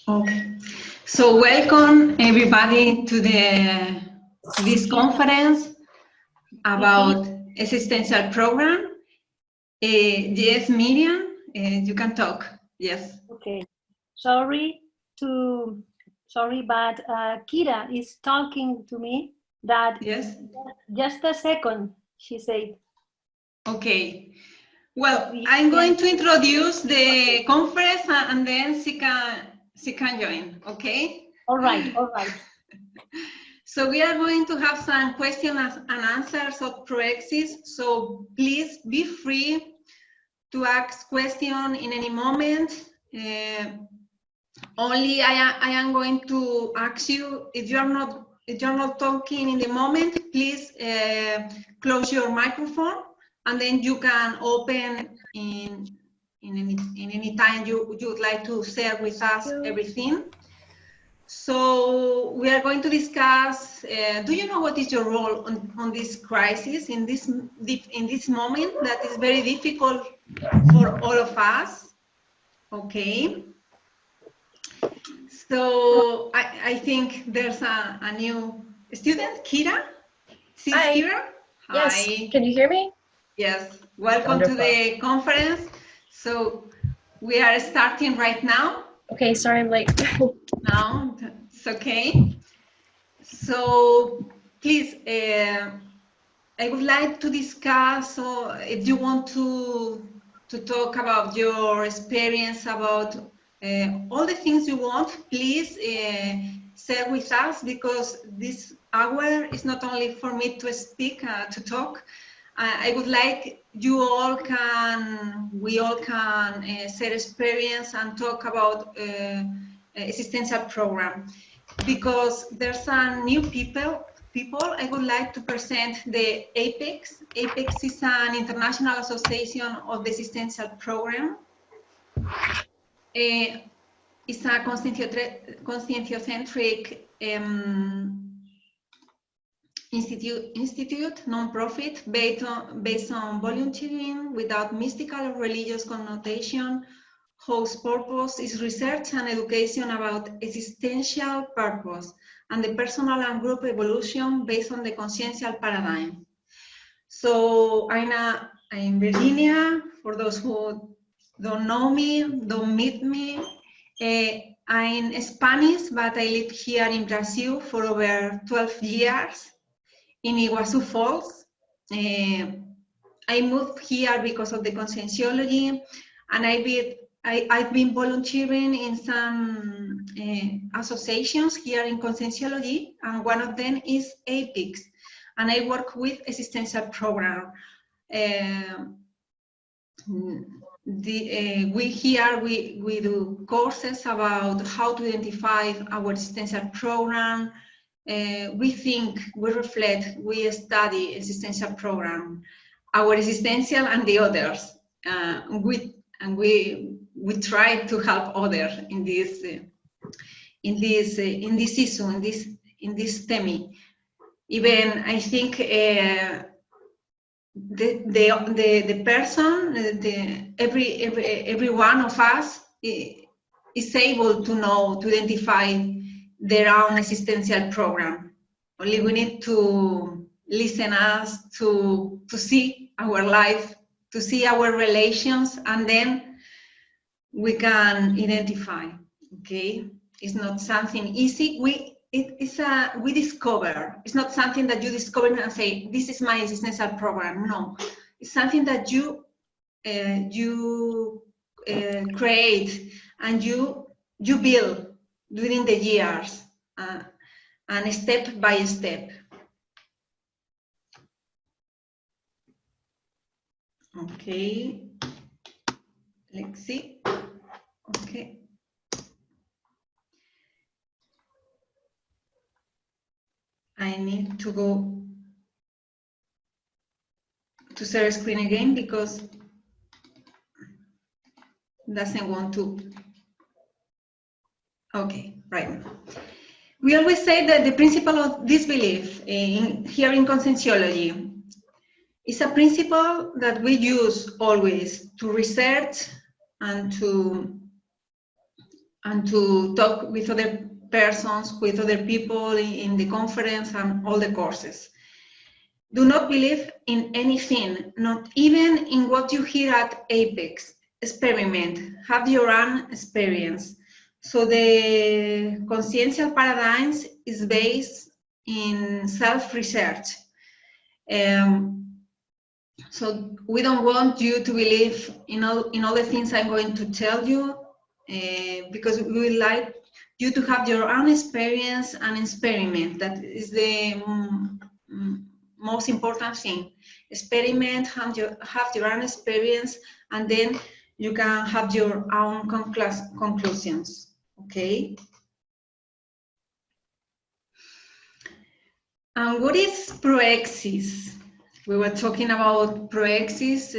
Okay. So welcome everybody to this conference about Existential Program. Yes, Miriam, you can talk. Yes. Okay. Sorry, but Kira is talking to me that Yes. just a second, she said. Okay. Well, I'm going to introduce the conference and then she can join. Okay. All right. All right. So we are going to have some questions and answers of Proexis. So please be free to ask questions in any moment. Only I am going to ask you if you're not talking in the moment, please close your microphone, and then you can open in any time you would like to share with us everything. So we are going to discuss, do you know what is your role on this crisis, in this moment that is very difficult for all of us? Okay. So I think there's a new student, Kira. She's Hi. here. Yes. Hi. Can you hear me? Yes. Welcome to the conference. So we are starting right now. Okay, sorry I'm late. No, it's okay. So please, I would like to discuss, or if you want to talk about your experience, about all the things you want, please share with us, because this hour is not only for me to speak, to talk. I would like we all can share experience and talk about Existential Program, because there's some new people. I would like to present the APEX. APEX is an international association of the Existential Program. It's a conscientiocentric institute, non-profit, based on volunteering without mystical or religious connotation, whose purpose is research and education about existential purpose and the personal and group evolution based on the consciential paradigm. So I'm Virginia. For those who don't know me, don't meet me, I'm Spanish, but I live here in Brazil for over 12 years in Iguazu Falls. I moved here because of the conscientiology, and I've been volunteering in some associations here in conscientiology, and one of them is APEX, and I work with Existential Program. We do courses about how to identify our Existential Program. We think, we reflect, we study Existential Program, our existential and the others. We try to help others in this issue, in this theme. Even I think the person, every one of us is able to know, to identify their own existential program. Only we need to listen us, to see our life, to see our relations, and then we can identify. Okay, it's not something easy. We discover. It's not something that you discover and say, this is my existential program. No, it's something that you create and you build during the years, and step by step. Okay, let's see. Okay. I need to go to share screen again because it doesn't want to. Okay, right. We always say that the principle of disbelief here in conscientiology is a principle that we use always to research and to and to talk with other persons, with other people in the conference and all the courses. Do not believe in anything, not even in what you hear at Apex. Experiment, have your own experience. So the consciential paradigms is based in self-research. So we don't want you to believe in all the things I'm going to tell you, because we would like you to have your own experience and experiment. That is the most important thing. Experiment, have your own experience, and then you can have your own conclusions, okay? And what is proexis? We were talking about proexis.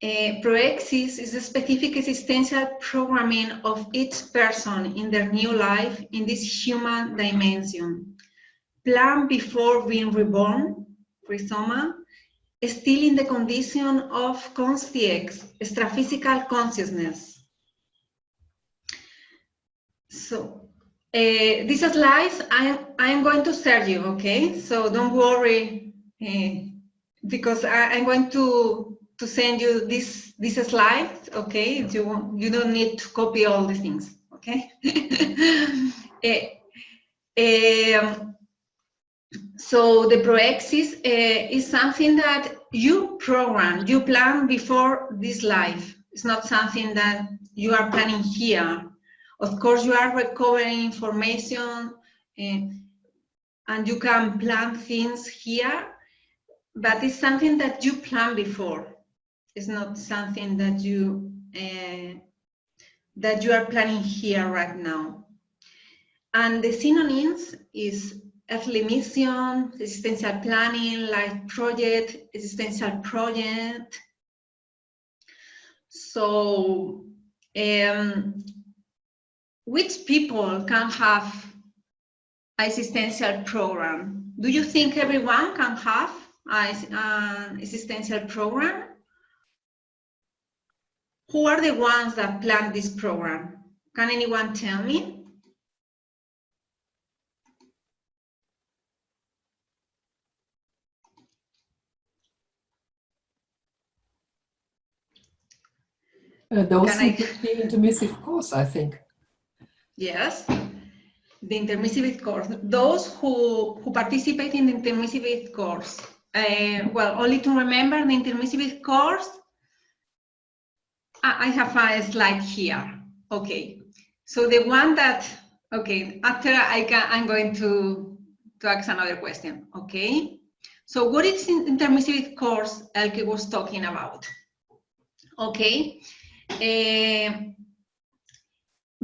Proexis is a specific existential programming of each person in their new life in this human dimension. Plan before being reborn, rhizoma, still in the condition of consciex, extraphysical consciousness. So, these slides I'm going to share you, okay? So don't worry, because I'm going to send you this slide, okay? You don't need to copy all the things, okay? So the proexis is something that you program, you plan before this life. It's not something that you are planning here. Of course, you are recovering information and you can plan things here, but it's something that you plan before. It's not something that you are planning here right now. And the synonyms is earthly mission, existential planning, life project, existential project. So, which people can have an existential program? Do you think everyone can have an existential program? Who are the ones that plan this program? Can anyone tell me? Those who do the intermissive course, I think. Yes, the intermissive course. Those who participate in the intermissive course. Well, only to remember the intermissive course, I have a slide here. Okay, so the one that, okay, after I'm going to ask another question, okay? So what is intermissive course Elke was talking about? Okay.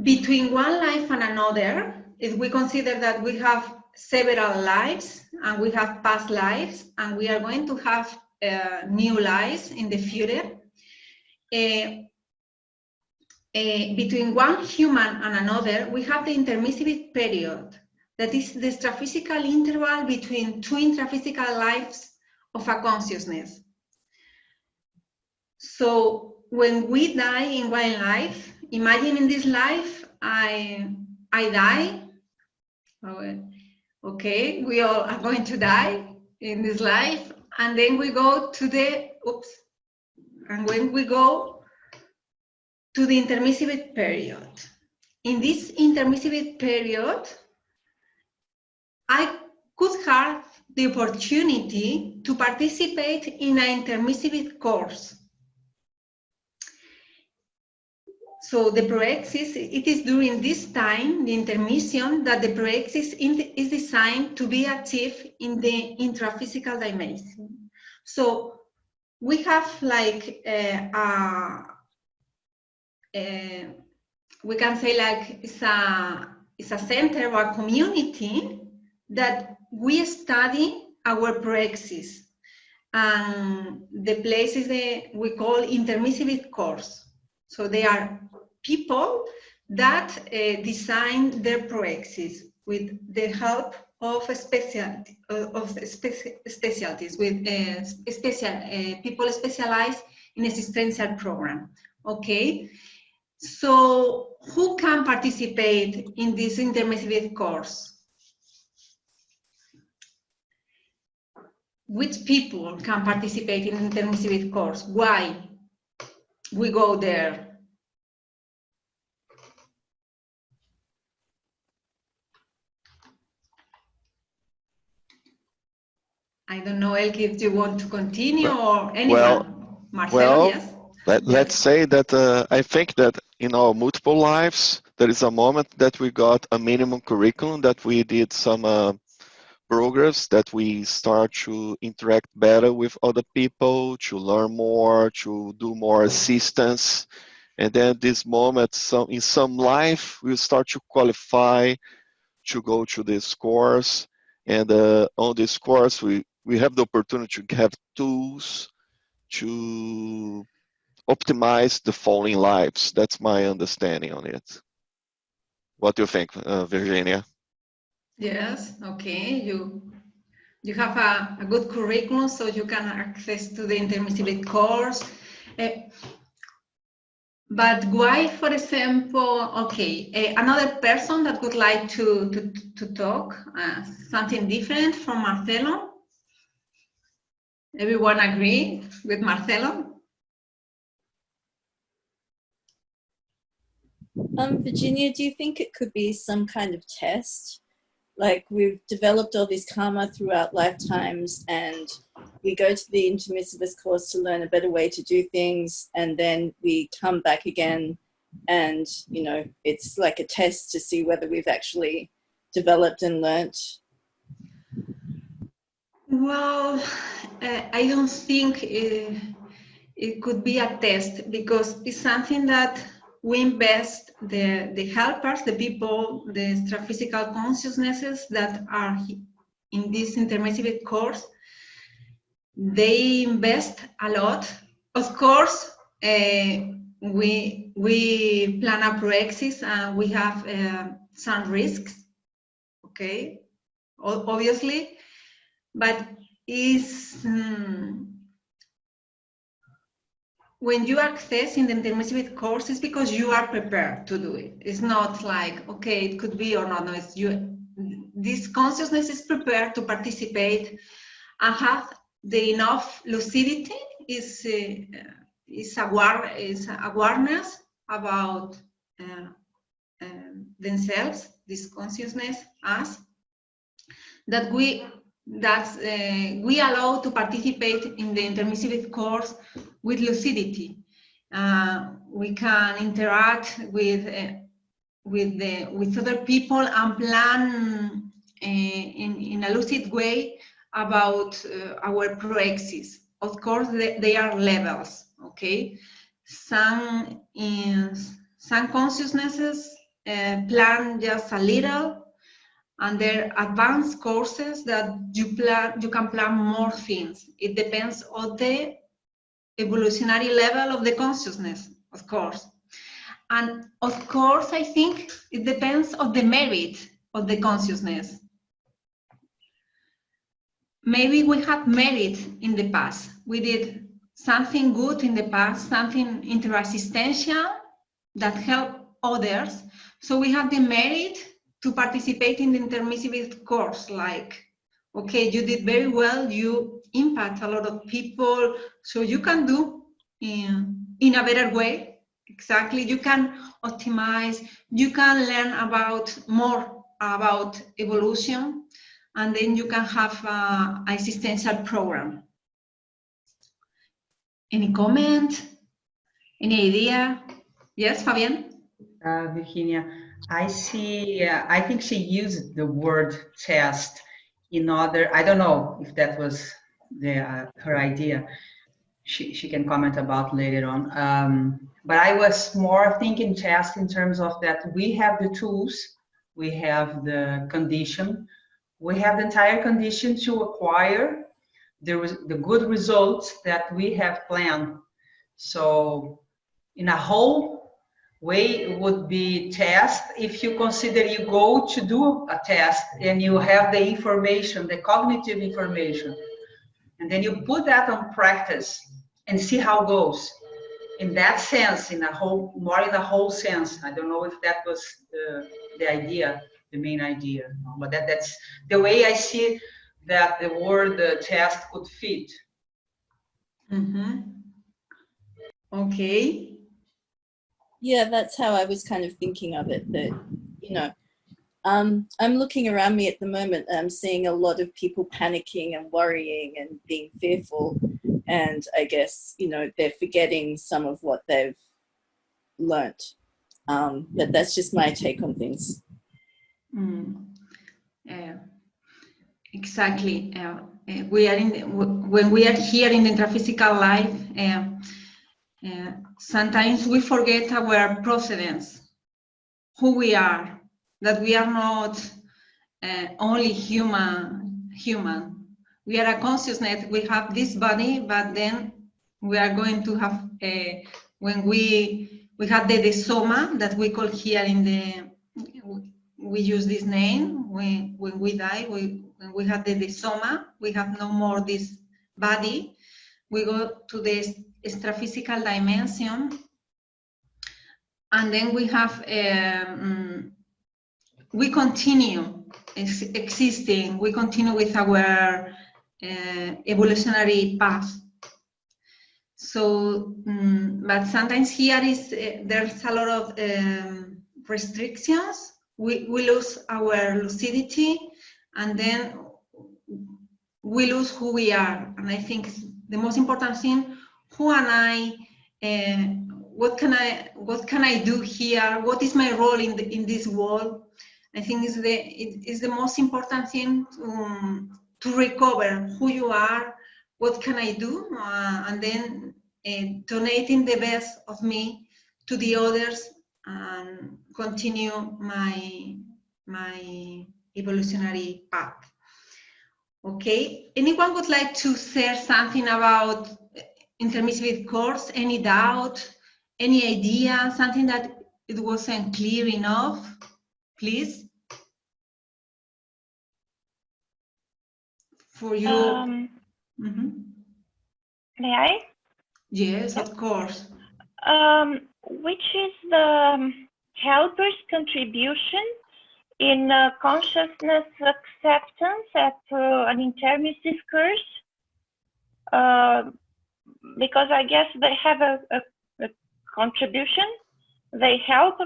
Between one life and another, if we consider that we have several lives and we have past lives and we are going to have new lives in the future, between one human and another, we have the intermissive period. That is the extraphysical interval between two intraphysical lives of a consciousness. So when we die in one life, imagine in this life, I die. Okay, we all are going to die in this life, and then we go to the, and when we go to the intermissive period. In this intermissive period, I could have the opportunity to participate in an intermissive course. So the proexis, it is during this time, the intermission, that the proexis is designed to be achieved in the intraphysical dimension. So we have like, we can say like it's a center or a community that we study our proexis. And the place is we call intermissive course. So they are people that design their proexis with the help of specialties, with people specialized in existential program. Okay, So who can participate in this intermediate course? Which people can participate in intermediate course? Why we go there? I don't know, Elke, if you want to continue or anyone. Marcelo, well, yes? let's say that I think that in our multiple lives, there is a moment that we got a minimum curriculum, that we did some progress, that we start to interact better with other people, to learn more, to do more assistance. And then this moment, in some life, we start to qualify to go to this course. And on this course, we have the opportunity to have tools to optimize the following lives. That's my understanding on it. What do you think, Virginia? Yes, okay. You have a good curriculum, so you can access to the intermediate course. But why, for example, okay, another person that would like to talk something different from Marcelo? Everyone agree with Marcelo? Virginia, do you think it could be some kind of test? Like, we've developed all this karma throughout lifetimes, and we go to the intermissivist course to learn a better way to do things, and then we come back again, and, you know, it's like a test to see whether we've actually developed and learnt. Well, I don't think it could be a test, because it's something that we invest the helpers, the people, the extraphysical consciousnesses that are in this intermediate course. They invest a lot. Of course, we plan a proexis and we have some risks, okay, obviously, but is when you access in the intermediate course, it's because you are prepared to do it. It's not like, okay, it could be or not. No, it's you. This consciousness is prepared to participate and have the enough lucidity, is awareness about themselves, this consciousness, us, that we allow to participate in the intermediate course with lucidity. We can interact with other people and plan in a lucid way about our proexis. Of course, they are levels, okay? Some consciousnesses plan just a little, and there are advanced courses that you can plan more things. It depends on the evolutionary level of the consciousness, of course. And of course, I think it depends on the merit of the consciousness. Maybe we had merit in the past. We did something good in the past, something interexistential that helped others. So we have the merit to participate in the intermediate course, like, okay, you did very well, you impact a lot of people, so you can do in a better way. Exactly, you can optimize, you can learn more about evolution, and then you can have an existential program. Any comment? Any idea? Yes, Fabian? Virginia, I see, I think she used the word test in other, I don't know if that was her idea. She can comment about later on. But I was more thinking test in terms of that we have the tools, we have the condition, we have the entire condition to acquire the good results that we have planned. So in a whole way, it would be test if you consider you go to do a test and you have the information, the cognitive information, and then you put that on practice and see how it goes. in that sense, more in a whole sense. I don't know if that was the idea, the main idea, but that's the way I see that the word test could fit. Okay. Yeah, that's how I was kind of thinking of it, that, you know, I'm looking around me at the moment and I'm seeing a lot of people panicking and worrying and being fearful. And I guess, you know, they're forgetting some of what they've learnt. But that's just my take on things. Exactly. We are when we are here in the intraphysical life, sometimes we forget our procedence, who we are, that we are not only human. We are a consciousness. We have this body, but then we are going to have when we have the soma that we call here in the. We use this name when we die. When we have the soma, we have no more this body. We go to the extraphysical dimension, and then we have we continue existing. We continue with our evolutionary path. So, but sometimes here is there's a lot of restrictions. We lose our lucidity, and then we lose who we are. And I think the most important thing: who am I? What can I do here? What is my role in this world? I think it's the most important thing to recover who you are. What can I do? And then donating the best of me to the others and continue my evolutionary path. Okay. Anyone would like to share something about intermissive course? Any doubt? Any idea? Something that it wasn't clear enough? Please. For you. May I? Yes, of course. Which is the helper's contribution in consciousness acceptance at an intermissive course? Because I guess they have a contribution. They help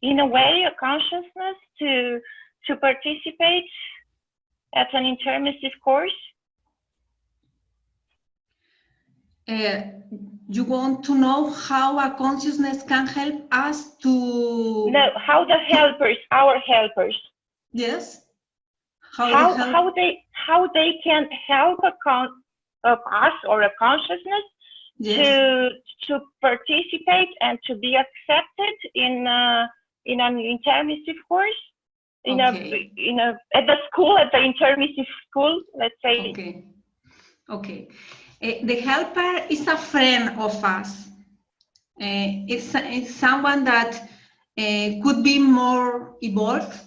in a way a consciousness to participate at an intermissive course. You want to know how a consciousness can help us to... No, how the helpers, our helpers. Yes. How they can help us or a consciousness, yes, to participate and to be accepted in an intermissive course, okay, at the intermissive school, let's say. Okay. Okay. The helper is a friend of us. It's someone that could be more evolved,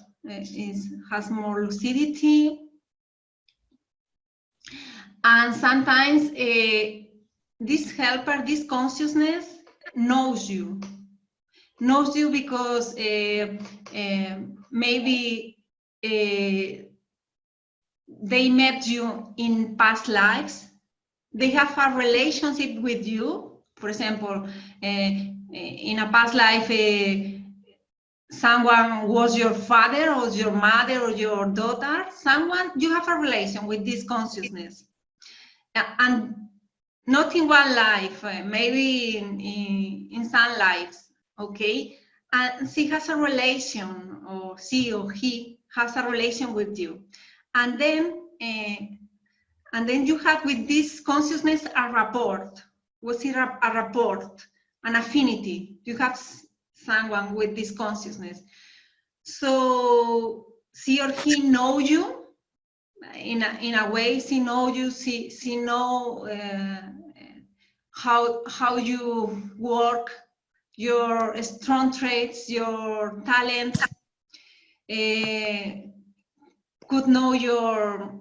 has more lucidity, and sometimes this helper, this consciousness, knows you because maybe they met you in past lives. They have a relationship with you. For example, in a past life, someone was your father or your mother or your daughter. You have a relation with this consciousness. And not in one life, maybe in some lives, okay? And she has a relation, or she or he has a relation with you. And then you have with this consciousness a rapport. What's it a rapport? An affinity. You have someone with this consciousness. So she or he know you in a way. She know you. She know how you work, your strong traits, your talents. Could know your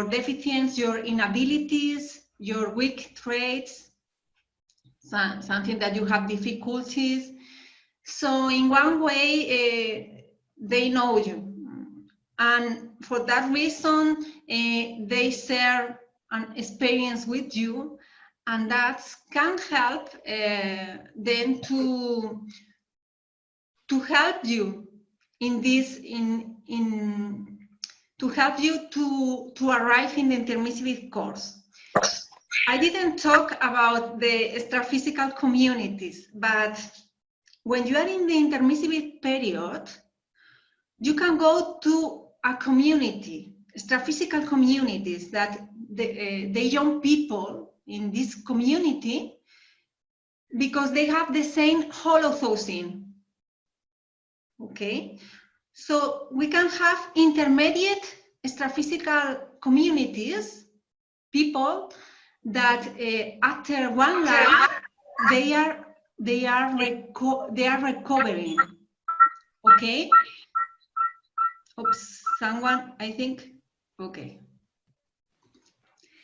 deficiencies, your inabilities, your weak traits, something that you have difficulties. So in one way, they know you. And for that reason, they share an experience with you, and that can help them to help you in this to help you to arrive in the intermissive course. I didn't talk about the extraphysical communities, but when you are in the intermissive period, you can go to a community, extraphysical communities, that the young people in this community, because they have the same holothoughing. Okay, so we can have intermediate extraphysical communities, people that after one life they are recovering. Okay. Oops, someone, I think. Okay.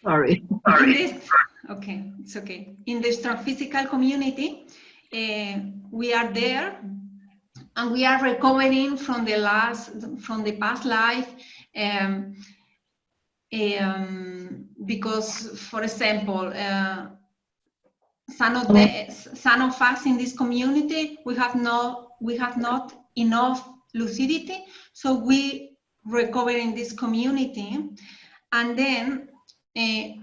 Sorry. Okay, it's okay. In the physical community, we are there, and we are recovering from the past life, because, for example, some of us in this community, we have not enough lucidity, so we recover in this community, and then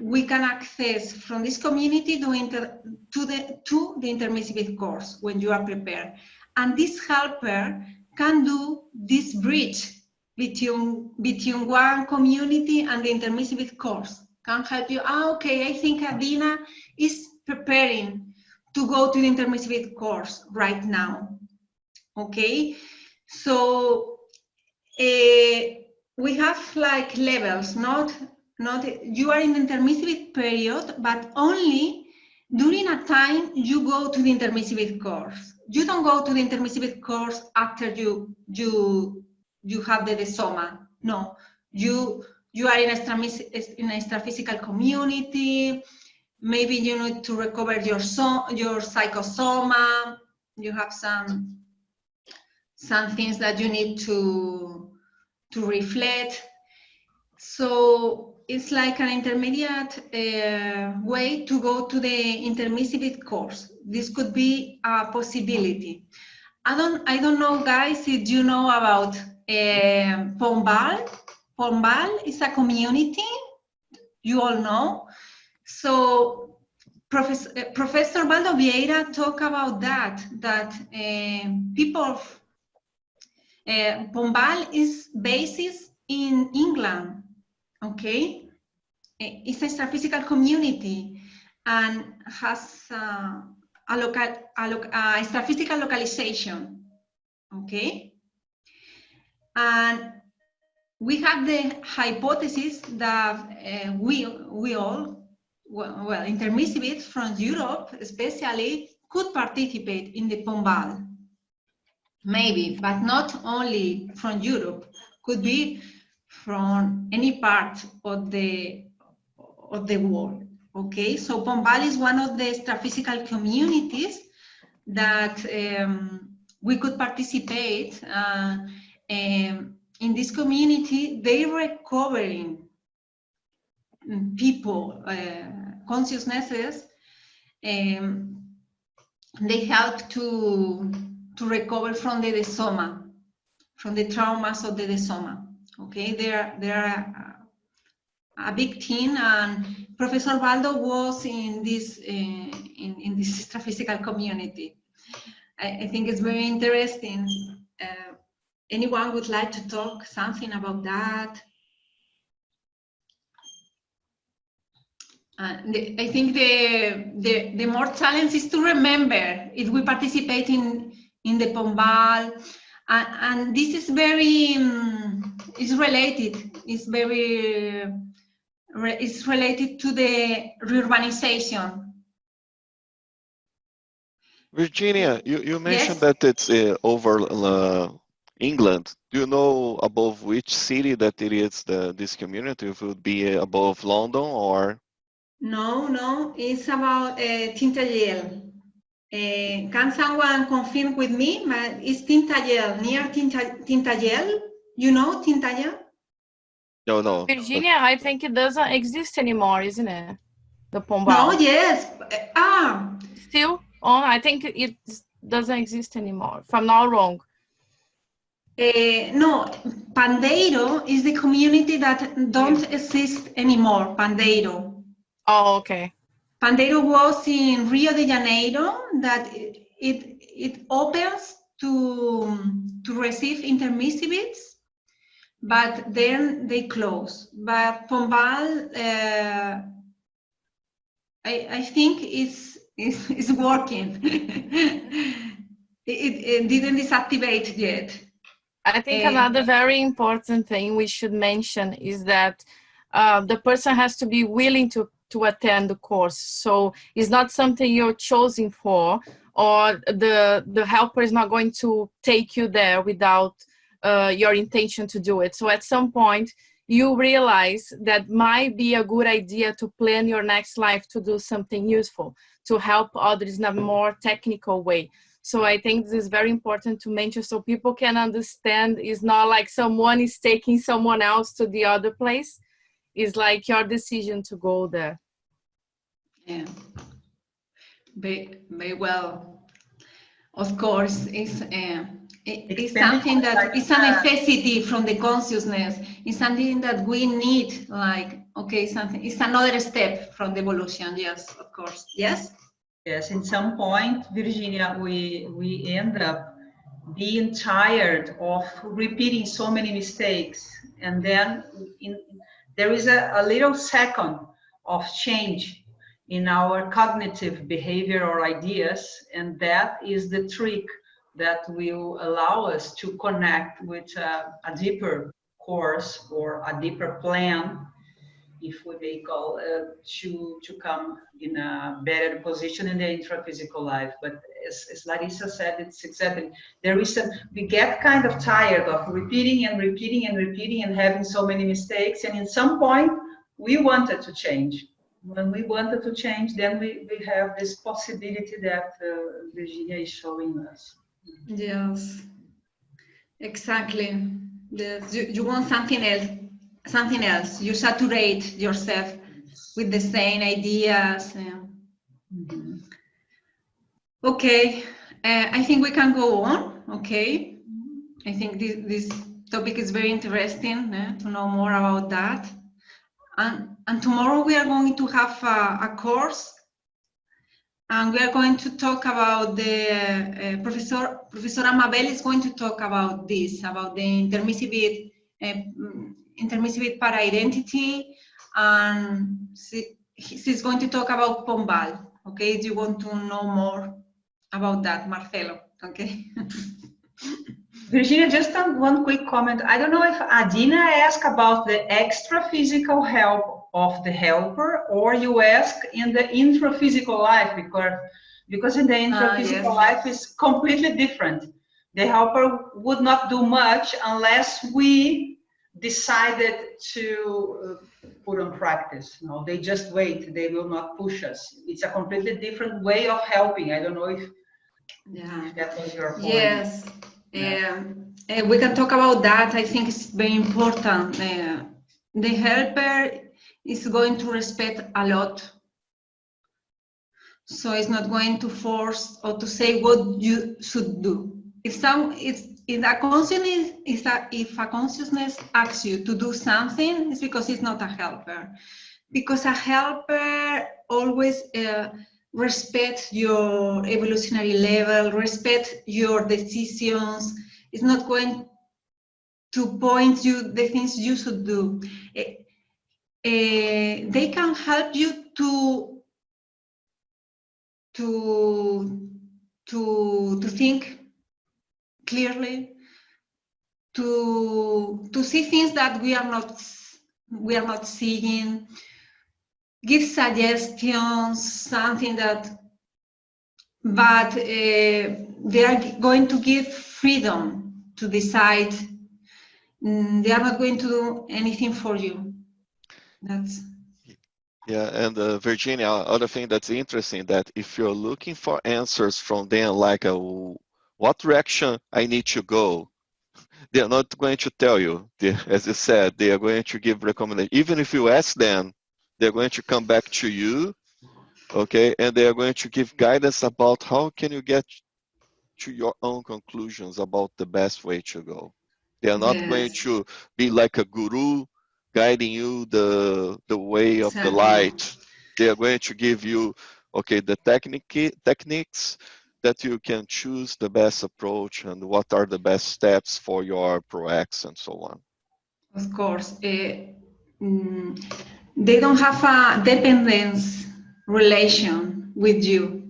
we can access from this community to the intermissive course when you are prepared. And this helper can do this bridge between one community and the intermissive course, can help you. Okay, I think Adina is preparing to go to the intermissive course right now. Okay, so we have like levels, not you are in the intermissive period, but only during a time you go to the intermissive course. You don't go to the intermissive course after you have the soma. No, you are in a extraphysical community. Maybe you need to recover your psychosoma. You have some things that you need to reflect. So it's like an intermediate way to go to the intermissive course. This could be a possibility. I don't know, guys, if you know about Pombal. Pombal is a community, you all know. So Professor Baldo Vieira talked about that people, Pombal is based in England, okay? It's a extraphysical community and has a extraphysical localization, okay? And we have the hypothesis that we all, well, intermissivists from Europe especially, could participate in the Pombal. Maybe, but not only from Europe, could be from any part of the world. Okay, so Pombal is one of the extraphysical communities that we could participate. In this community, they recovering people, consciousnesses, they help to recover from the desoma, from the traumas of the desoma. Okay, they are a big team, and Professor Baldo was in this extraphysical community. I think it's very interesting. Anyone would like to talk something about that? I think the more challenge is to remember if we participate in the Pombal, and this is very it's related. It's very it's related to the reurbanization. Virginia, you mentioned Yes? that it's over England. Do you know above which city that it is this community? If it would be above London or? No, it's about Tintagel. Can someone confirm with me? Is Tintagel near Tintagel? You know Tintagel? No, no. Virginia, I think it doesn't exist anymore, isn't it? The Pombal. No, yes. Still on? I think it doesn't exist anymore, if I'm not wrong. No, Pandeiro is the community that don't exist anymore, Pandeiro. Oh, okay. Pandeiro was in Rio de Janeiro, that it opens to receive intermissives, but then they close. But Pombal, I think is working. it didn't disactivate yet. I think another very important thing we should mention is that the person has to be willing to attend the course. So it's not something you're chosen for, or the helper is not going to take you there without your intention to do it. So at some point, you realize that might be a good idea to plan your next life to do something useful, to help others in a more technical way. So I think this is very important to mention so people can understand it's not like someone is taking someone else to the other place. It's like your decision to go there. Yeah, very well. Of course, it's something that is a necessity from the consciousness. It's something that we need, like, okay, something. It's another step from the evolution, yes, of course. Yes? Yes, in some point, Virginia, we end up being tired of repeating so many mistakes. And then there is a little second of change in our cognitive behavior or ideas. And that is the trick that will allow us to connect with a deeper course or a deeper plan, if we may call, to come in a better position in the intraphysical life. But as Larissa said, it's exactly, we get kind of tired of repeating and repeating and repeating and having so many mistakes. And in some point, we wanted to change. When we wanted to change, then we have this possibility that Virginia is showing us. Yes, exactly. Yes, you want something else. Something else. You saturate yourself with the same ideas. Okay, I think we can go on. Okay, I think this topic is very interesting to know more about that. And tomorrow we are going to have a course, and we are going to talk about the Professor Amabel is going to talk about this, about the intermissive para-identity, and she's going to talk about Pombal. Okay, do you want to know more about that, Marcelo? Okay. Virginia, just one quick comment. I don't know if Adina asked about the extra physical help of the helper, or you ask in the intraphysical life, because in the intraphysical life is completely different. The helper would not do much unless we decided to put on practice. No, they just wait. They will not push us. It's a completely different way of helping. I don't know if that was your point. Yes. We can talk about that. I think it's very important. The helper is going to respect a lot. So it's not going to force or to say what you should do. If a consciousness asks you to do something, it's because it's not a helper. Because a helper always respect your evolutionary level, respect your decisions. It's not going to point you the things you should do. They can help you to think clearly, to see things that we are not seeing, give suggestions, something that, but they are going to give freedom to decide. They are not going to do anything for you. That's. Yeah, and Virginia, other thing that's interesting that if you're looking for answers from them, like what direction I need to go, they're not going to tell you. As you said, they are going to give recommendations. Even if you ask them, they're going to come back to you, okay, and they are going to give guidance about how can you get to your own conclusions about the best way to go. They are not going Yes, to be like a guru guiding you the way of the exactly. light. They are going to give you, okay, the techniques that you can choose the best approach and what are the best steps for your ProX and so on. Of course. They don't have a dependence relation with you.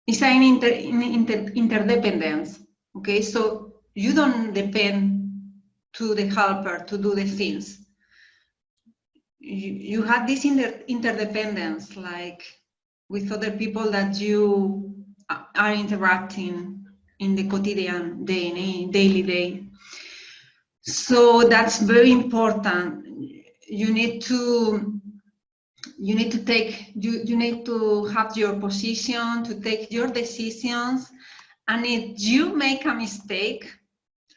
It's an interdependence. Okay, so you don't depend to the helper to do the things. You have this interdependence, like with other people that you are interacting in the quotidian daily day. So that's very important. You need to have your position, to take your decisions, and if you make a mistake,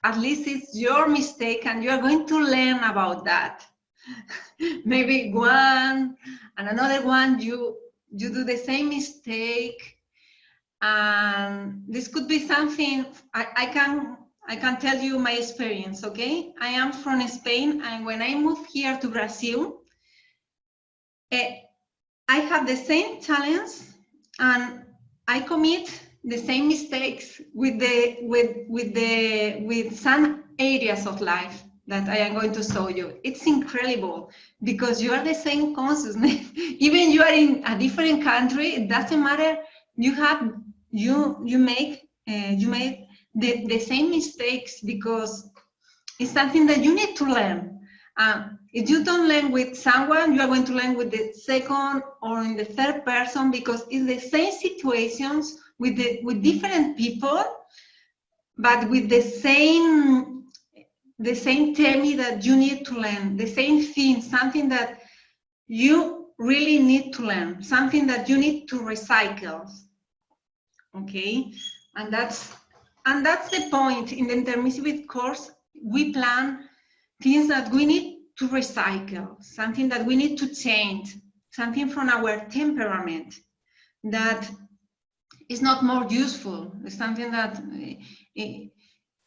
at least it's your mistake and you're going to learn about that. Maybe one and another one, you do the same mistake, and this could be something. I can tell you my experience. Okay, I am from Spain, and when I moved here to Brazil, I have the same challenge, and I commit the same mistakes with some areas of life that I am going to show you. It's incredible because you are the same consciousness. Even you are in a different country, it doesn't matter. You make the same mistakes because it's something that you need to learn. If you don't learn with someone, you are going to learn with the second or in the third person because it's the same situations with different people, but with the same technique that you need to learn, the same thing, something that you really need to learn, something that you need to recycle. Okay, and that's the point. In the intermissive course, we plan things that we need to recycle, something that we need to change, something from our temperament that is not more useful. It's something that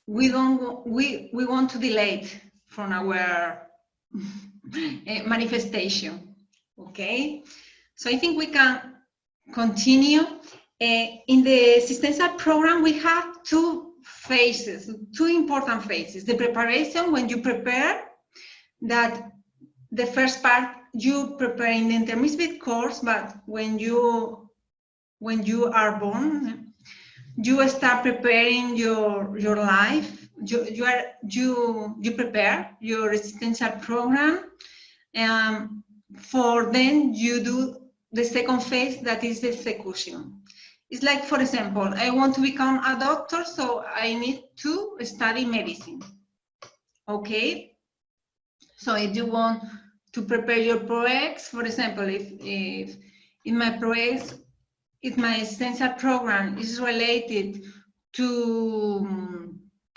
we want to delete from our manifestation. Okay, so I think we can continue. In the Existential Program, we have two important phases. The preparation, when you prepare, that the first part you prepare in the intermediate course, but when you are born, you start preparing your life. You prepare your Existential Program, for then you do the second phase, that is the execution. It's like, for example, I want to become a doctor, so I need to study medicine. Okay, so if you want to prepare your ProX, for example, if in my ProX, if my Existential Program is related to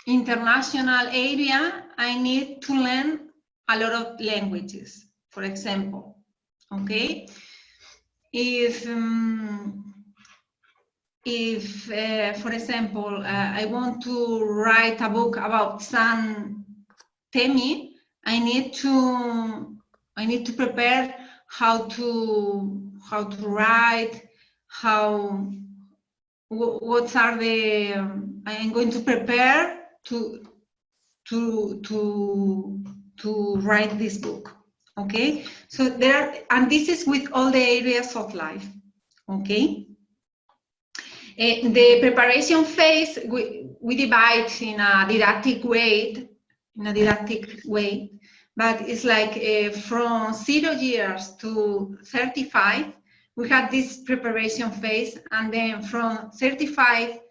international area, I need to learn a lot of languages, for example. Okay, if for example, I want to write a book about some theme, I need to prepare how to write, what are the I am going to prepare to write this book. Okay, so and this is with all the areas of life. Okay. The preparation phase, we divide in a didactic way, but it's like from 0 years to 35, we have this preparation phase, and then from 35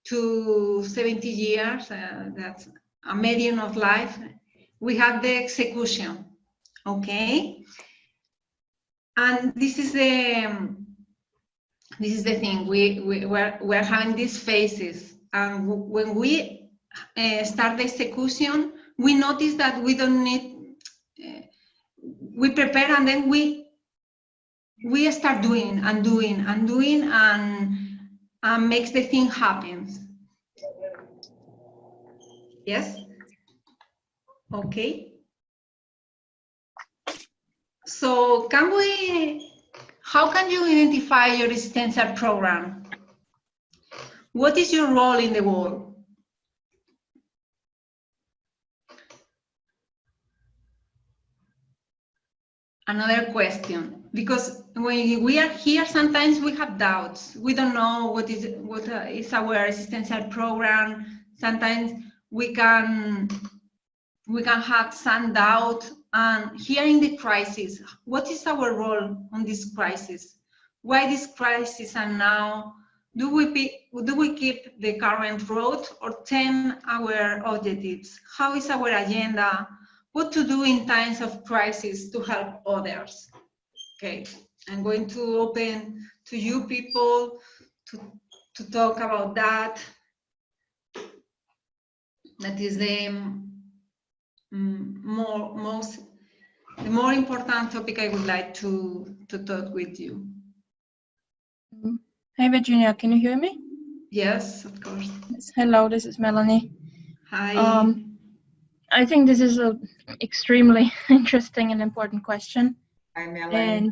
to 70 years, that's a median of life, we have the execution. Okay. And this is the thing. We're having these phases, and when we start the execution, we notice that we don't need. We prepare, and then we start doing and doing and doing, and makes the thing happen. Yes. Okay. So how can you identify your existential program? What is your role in the world? Another question, because when we are here, sometimes we have doubts. We don't know what is our existential program. Sometimes we can have some doubt. And here in the crisis, what is our role on this crisis? Why this crisis, and now? Do we keep the current road or change our objectives? How is our agenda? What to do in times of crisis to help others? Okay, I'm going to open to you people to talk about that. That is the more important topic I would like to talk with you. Hi, Virginia. Can you hear me? Yes, of course. Yes. Hello, this is Melanie. Hi. I think this is an extremely interesting and important question. Hi, Melanie.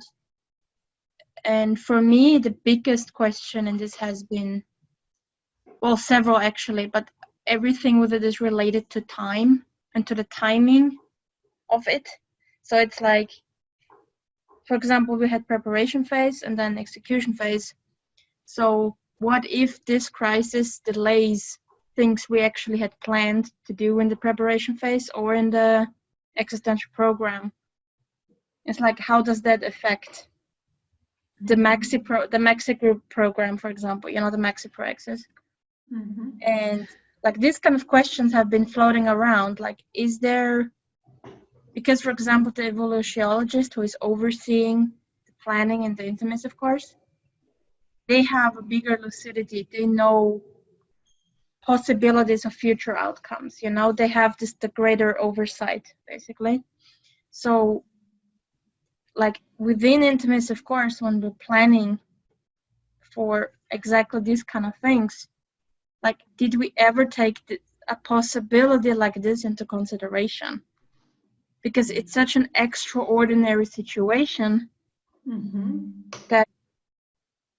And for me, the biggest question, and this has been, well, several actually, but everything with it is related to time and to the timing of it. So it's like, for example, we had preparation phase and then execution phase. So what if this crisis delays things we actually had planned to do in the preparation phase or in the existential program? It's like, how does that affect the Maxi Group program, for example, the Maxi Pro Access? Mm-hmm. And like these kind of questions have been floating around, like, is there, because for example, the evolutionologist who is overseeing the planning and the intimacy, of course, they have a bigger lucidity. They know possibilities of future outcomes. They have the greater oversight, basically. So, like within intimacy, of course, when we're planning for exactly these kind of things, like, did we ever take a possibility like this into consideration? Because it's such an extraordinary situation that,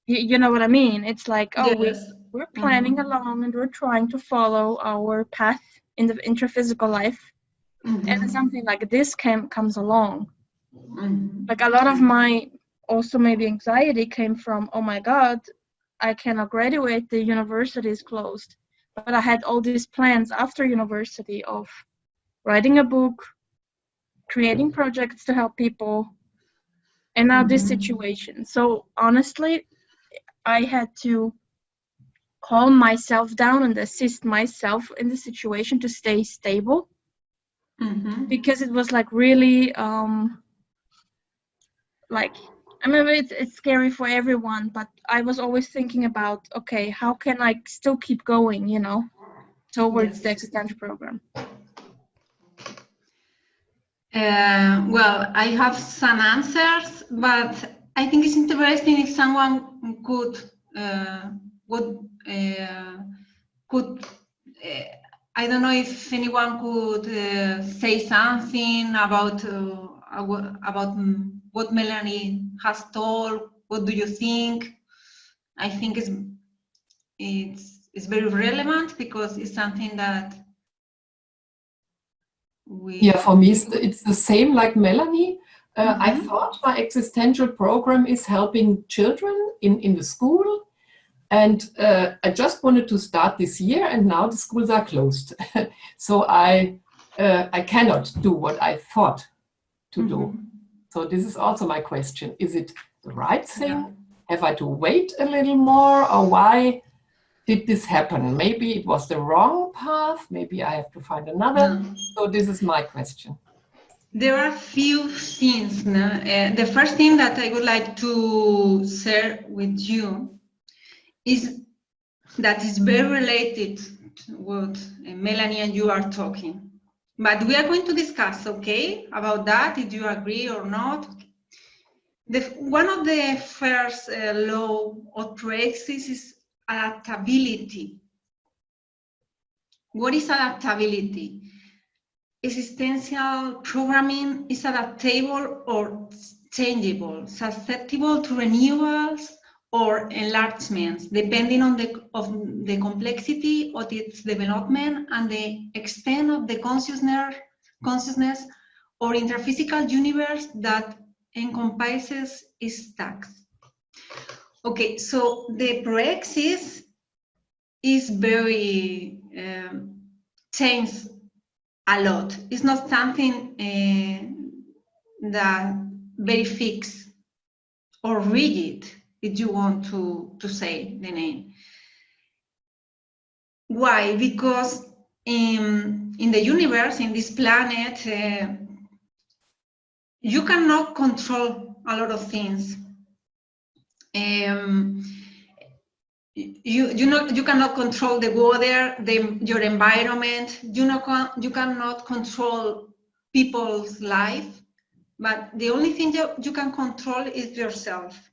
you know what I mean? It's like, oh, yes. we're planning along and we're trying to follow our path in the intraphysical life. And then something like this comes along. Like a lot of my also maybe anxiety came from, oh my God, I cannot graduate, the university is closed. But I had all these plans after university of writing a book, creating projects to help people, and now this situation. So honestly, I had to calm myself down and assist myself in the situation to stay stable, because it was like really like, I mean, it's scary for everyone, but I was always thinking about, okay, how can I still keep going, towards the existential program? Well, I have some answers, but I think it's interesting if someone could I don't know if anyone could say something about what Melanie has told. What do you think? I think it's very relevant because it's something that for me it's the same like Melanie. I thought my existential program is helping children in the school, and I just wanted to start this year, and now the schools are closed. So I cannot do what I thought to do. So this is also my question. Is it the right thing? Yeah. Have I to wait a little more, or why did this happen? Maybe it was the wrong path. Maybe I have to find another. So this is my question. There are few things. No? The first thing that I would like to share with you is that is very related to what Melanie and you are talking. But we are going to discuss, okay, about that, if you agree or not. One of the first law of praxis is adaptability. What is adaptability? Existential programming is adaptable or changeable, susceptible to renewals or enlargements, depending on the complexity of its development and the extent of the consciousness or interphysical universe that encompasses its tasks. Okay, so the praxis is very changed a lot. It's not something that very fixed or rigid, if you want to say the name. Why? Because in the universe, in this planet, you cannot control a lot of things. You cannot control the weather, your environment. You cannot control people's life, but the only thing you can control is yourself.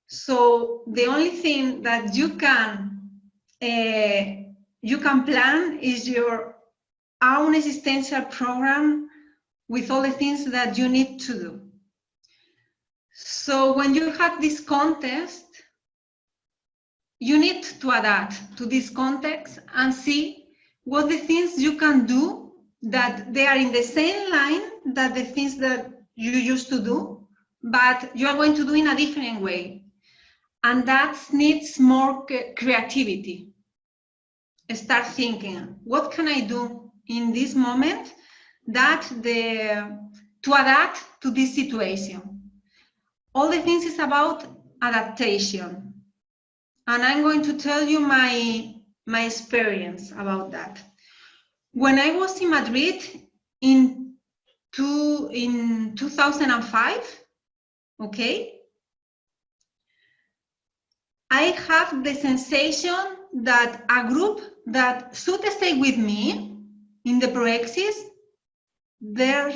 So the only thing that you can plan is your own existential program with all the things that you need to do. So when you have this context, you need to adapt to this context and see what the things you can do that they are in the same line that the things that you used to do, but you are going to do in a different way. And that needs more creativity. Start thinking, what can I do in this moment to adapt to this situation? All the things is about adaptation. And I'm going to tell you my experience about that. When I was in Madrid in 2005, okay, I have the sensation that a group that should stay with me in the praxis, the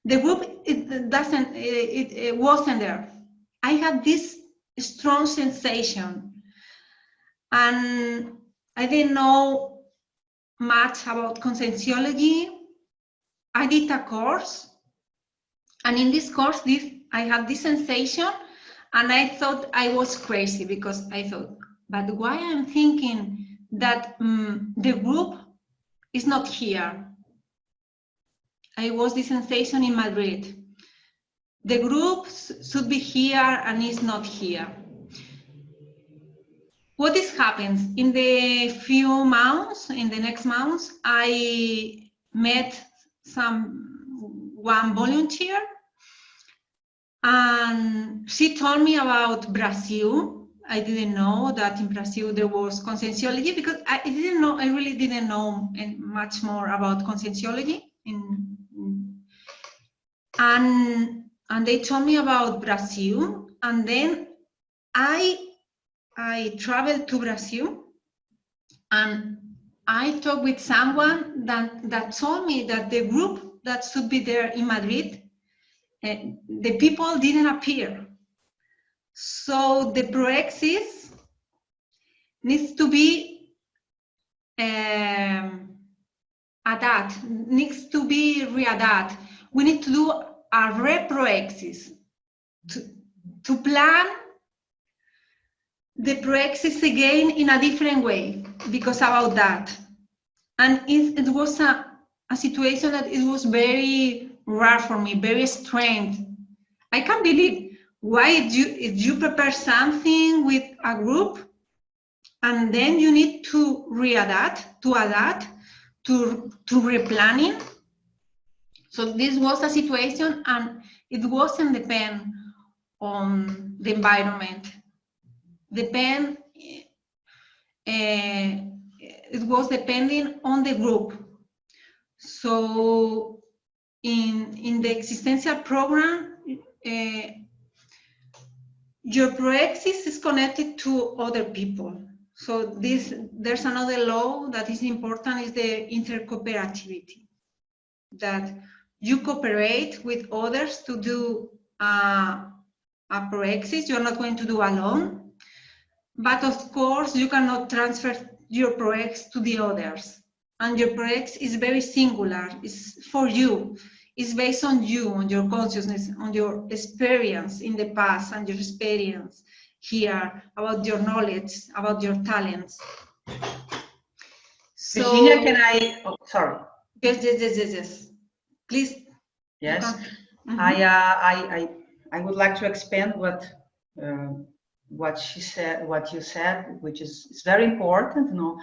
group it wasn't there. I had this strong sensation, and I didn't know much about conscientiology. I did a course, and in this course I had this sensation, and I thought I was crazy, because I thought, but why I'm thinking that the group is not here. I was this sensation in Madrid. The group should be here and is not here. What is happens in the few months, in the next months, I met one volunteer, and she told me about Brazil. I didn't know that in Brazil there was conscientiology, because I really didn't know much more about conscientiology. And they told me about Brazil, and then I traveled to Brazil, and I talked with someone that told me that the group that should be there in Madrid, the people didn't appear. So the praxis needs to be adapt, needs to be readapt. We need to do a reproexis to plan the praxis again in a different way, because about that. And it was a situation that it was very rare for me, very strange. I can't believe why if you prepare something with a group and then you need to adapt to replanning. So this was a situation, and it wasn't depend on the environment. It was depending on the group. So in the existential program, your proexis is connected to other people. So there's another law that is important, is the intercooperativity, that you cooperate with others to do a proexis. You're not going to do alone, but of course you cannot transfer your proex to the others. And your proex is very singular, it's for you. It's based on you, on your consciousness, on your experience in the past and your experience here, about your knowledge, about your talents. So, Virginia, can I, oh, sorry. Yes. Please. Yes. Mm-hmm. I would like to expand what she said, what you said, which is very important, you know.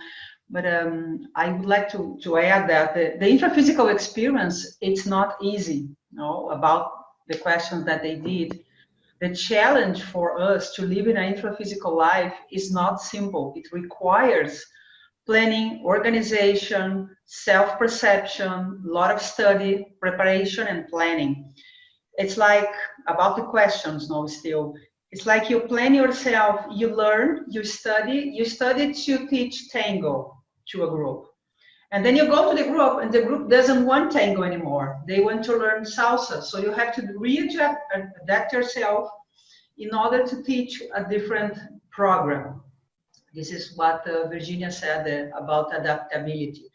But I would like to add that the intraphysical experience, it's not easy, you know, about the questions that they did. The challenge for us to live in an intraphysical life is not simple. It requires planning, organization, self-perception, a lot of study, preparation, and planning. It's like about the questions, no, still. It's like you plan yourself, you learn, you study to teach tango to a group. And then you go to the group and the group doesn't want tango anymore. They want to learn salsa. So you have to adapt yourself in order to teach a different program. This is what Virginia said about adaptability.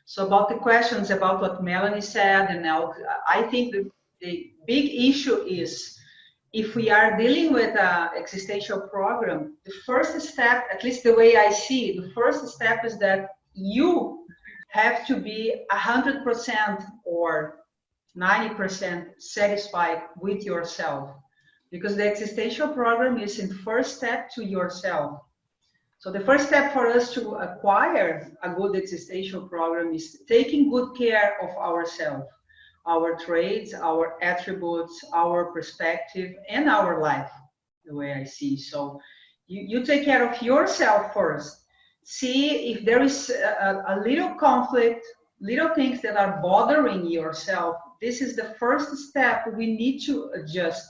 So about the questions, about what Melanie said, and now I think the big issue is, if we are dealing with an existential program, the first step, at least the way I see it, the first step is that you have to be 100% or 90% satisfied with yourself, because the existential program is in first step to yourself. So the first step for us to acquire a good existential program is taking good care of ourselves, our traits, our attributes, our perspective, and our life, the way I see. So you take care of yourself first. See if there is a little conflict, little things that are bothering yourself. This is the first step we need to adjust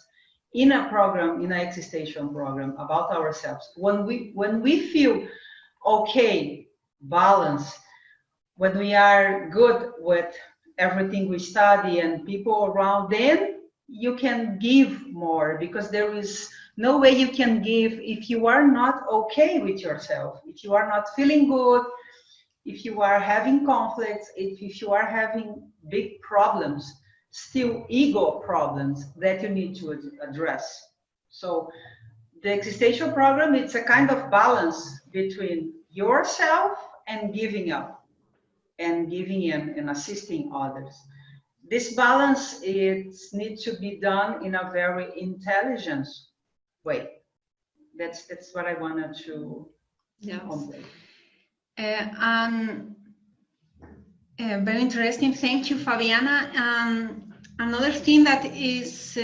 in a program, in an existential program, about ourselves. When we feel okay, balance, when we are good with everything we study and people around, then you can give more, because there is no way you can give if you are not okay with yourself, if you are not feeling good, if you are having conflicts, if you are having big problems, still ego problems that you need to address. So the existential program, it's a kind of balance between yourself and giving up, and giving and assisting others. This balance, it needs to be done in a very intelligent way. That's what I wanted to convey. Very interesting. Thank you, Fabiana. Another thing that is,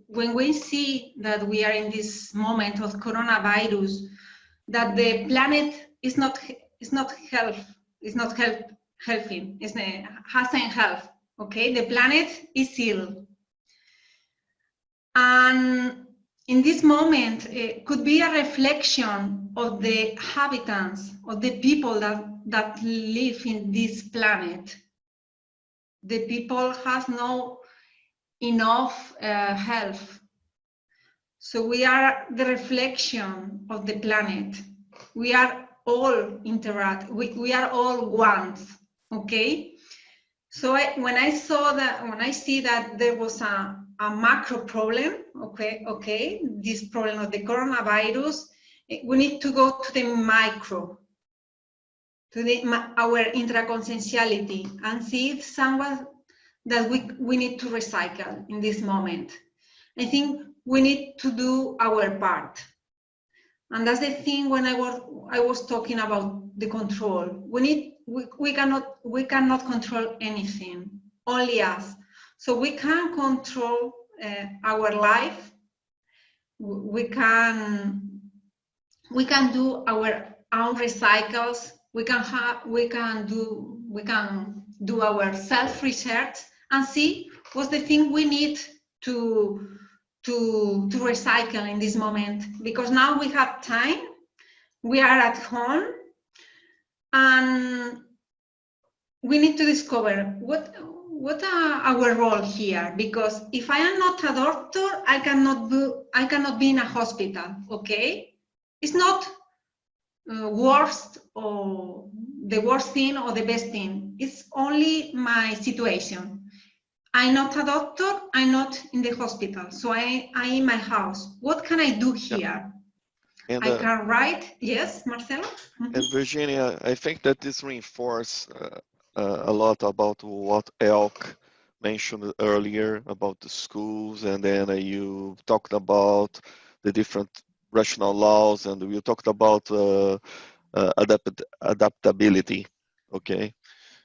when we see that we are in this moment of coronavirus, that the planet is not helping, hasn't health. Okay, the planet is ill, and in this moment, it could be a reflection of the inhabitants, of the people that live in this planet. The people have no enough health. So we are the reflection of the planet. We are all we are all one, okay? So when I see that there was a macro problem, okay, this problem of the coronavirus, we need to go to the micro, to our intraconscienciality, and see if someone that we need to recycle in this moment. I think we need to do our part. And that's the thing when I was talking about the control. We cannot control anything, only us. So we can control our life. We can do our own recycles. We can do our self-research and see what's the thing we need to recycle in this moment, because now we have time, we are at home, and we need to discover what are our role here, because if I am not a doctor, I cannot be in a hospital. Okay, it's not worst or the worst thing or the best thing. It's only my situation. I'm not a doctor, I'm not in the hospital, so I'm in my house. What can I do here? And, I can write. Yes, Marcelo? And Virginia, I think that this reinforces a lot about what Elk mentioned earlier about the schools, and then you talked about the different rational laws, and you talked about adaptability, okay?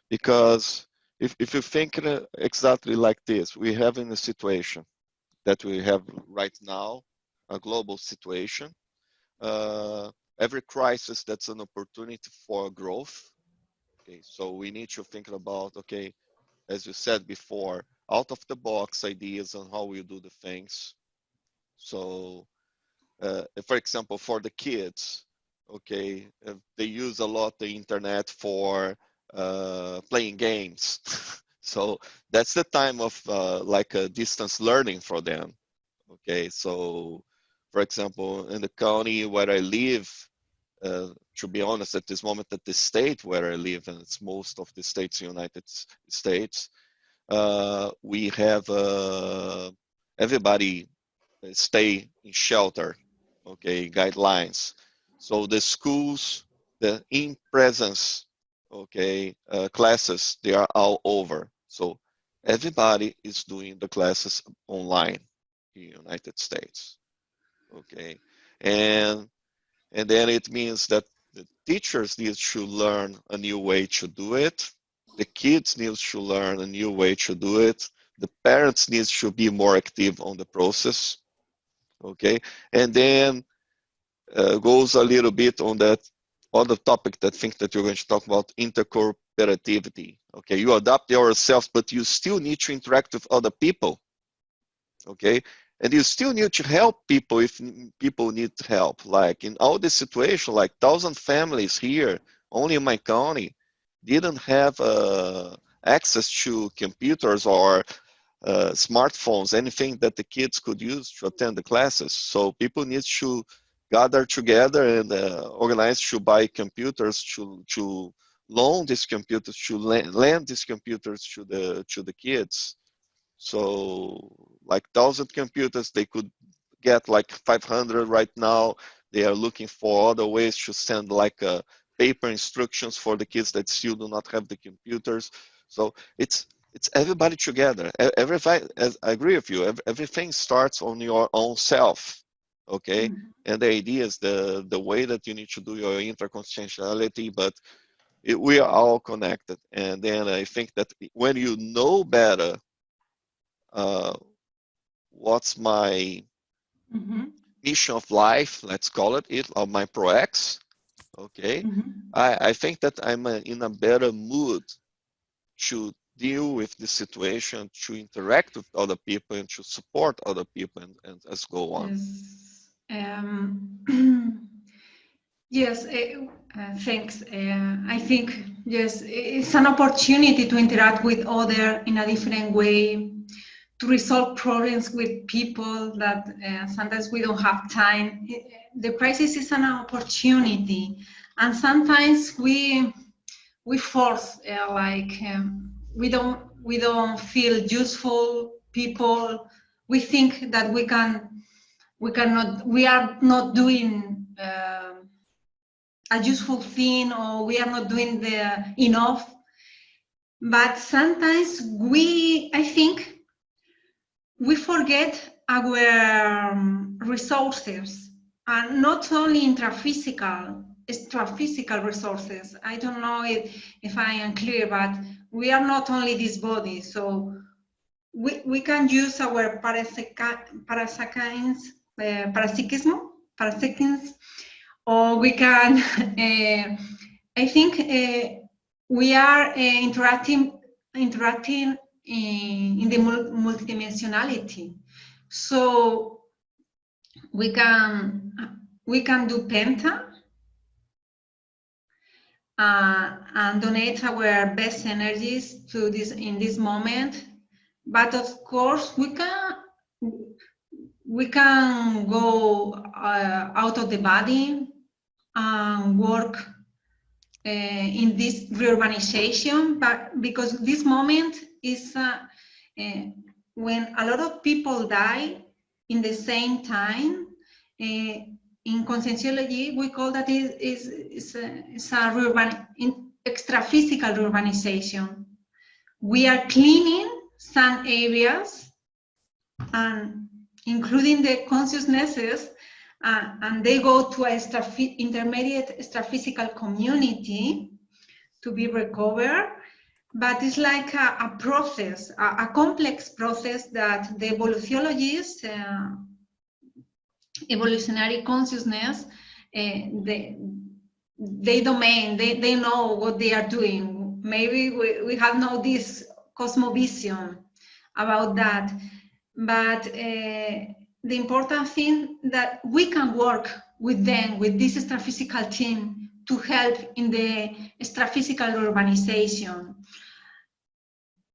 Because if you think exactly like this, we have in a situation that we have right now, a global situation. Every crisis, that's an opportunity for growth. Okay, so we need to think about, okay, as you said before, out of the box ideas on how we do the things. So, for example, for the kids, okay, they use a lot the internet for playing games. So that's the time of like a distance learning for them. Okay, so for example, in the county where I live, to be honest, at this moment, at the state where I live, and it's most of the states in the United States, we have everybody stay in shelter, okay, guidelines. So the schools, the in-presence, okay, classes, they are all over. So everybody is doing the classes online in the United States, okay, and then it means that the teachers need to learn a new way to do it. The kids need to learn a new way to do it. The parents need to be more active on the process. Okay, and then goes a little bit on that other topic that I think that you're going to talk about, intercooperativity. Okay, you adapt yourself, but you still need to interact with other people. Okay, and you still need to help people if people need help. Like in all this situation, like 1,000 families here, only in my county, didn't have access to computers or smartphones, anything that the kids could use to attend the classes. So people need to gather together and organize to buy computers, to loan these computers, to lend these computers to the kids. So like 1,000 computers, they could get like 500 right now. They are looking for other ways to send like paper instructions for the kids that still do not have the computers. So it's everybody together. Everything, I agree with you. Everything starts on your own self, okay? Mm-hmm. And the idea is the way that you need to do your interconscientiality, but we are all connected. And then I think that when you know better what's my mission of life, let's call it, or my ProX, okay? I think that I'm in a better mood to deal with the situation, to interact with other people and to support other people and as go on. Yes, thanks. I think, yes, it's an opportunity to interact with others in a different way, to resolve problems with people that sometimes we don't have time. The crisis is an opportunity, and sometimes we force we don't feel useful people. We think that we are not doing a useful thing, or we are not doing enough. But sometimes I think we forget our resources, and not only extraphysical resources. I don't know if I am clear, but we are not only this body. So we can use our parapsychism, or we can, I think we are interacting interacting in the multidimensionality. So we can do Penta and donate our best energies to this in this moment. But of course, we can go out of the body and work in this reurbanization, but because this moment is when a lot of people die in the same time. In conscienciology, we call that is a extra-physical urbanization. We are cleaning some areas, and including the consciousnesses, and they go to an intermediate extra-physical community to be recovered. But it's like a process, a complex process that the evolutionologists, evolutionary consciousness, they know what they are doing. Maybe we have no this cosmovision about that, but the important thing that we can work with them, with this extra-physical team, to help in the extra-physical urbanization.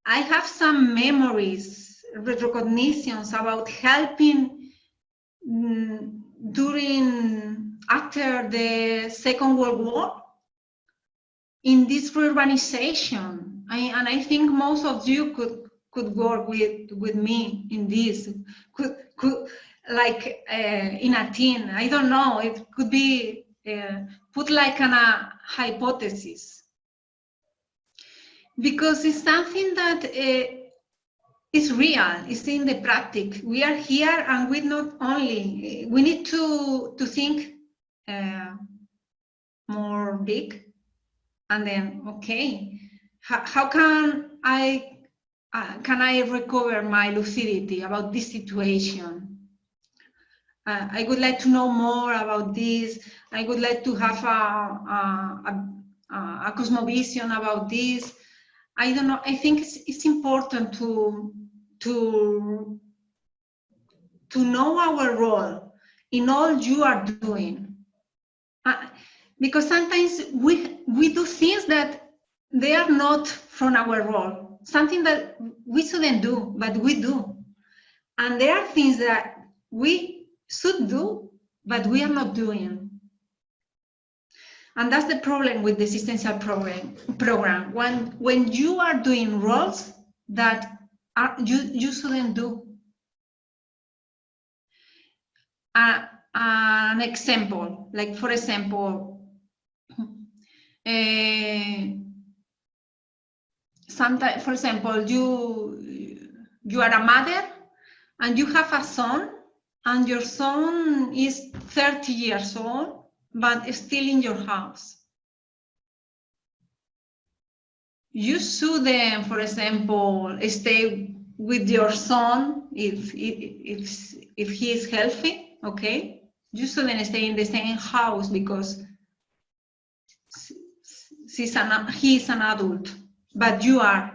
I have some memories, recognitions about helping after the Second World War in this urbanization, and I think most of you could work with me in this. Could like in a team. I don't know. It could be put like a hypothesis, because it's something that is real. It's in the practice. We are here, and we not only we need to think more big, and then okay, how can I recover my lucidity about this situation? I would like to know more about this. I would like to have a cosmovision about this. I don't know. I think it's important to know our role in all you are doing, because sometimes we do things that they are not from our role, something that we shouldn't do, but we do, and there are things that we should do, but we are not doing. And that's the problem with the Existential Program. When you are doing roles that you shouldn't do. An example, like for example, sometimes, for example, you are a mother and you have a son, and your son is 30 years old, but still in your house. You shouldn't, for example, stay with your son if he is healthy, okay? You shouldn't stay in the same house because he is an adult, but you are.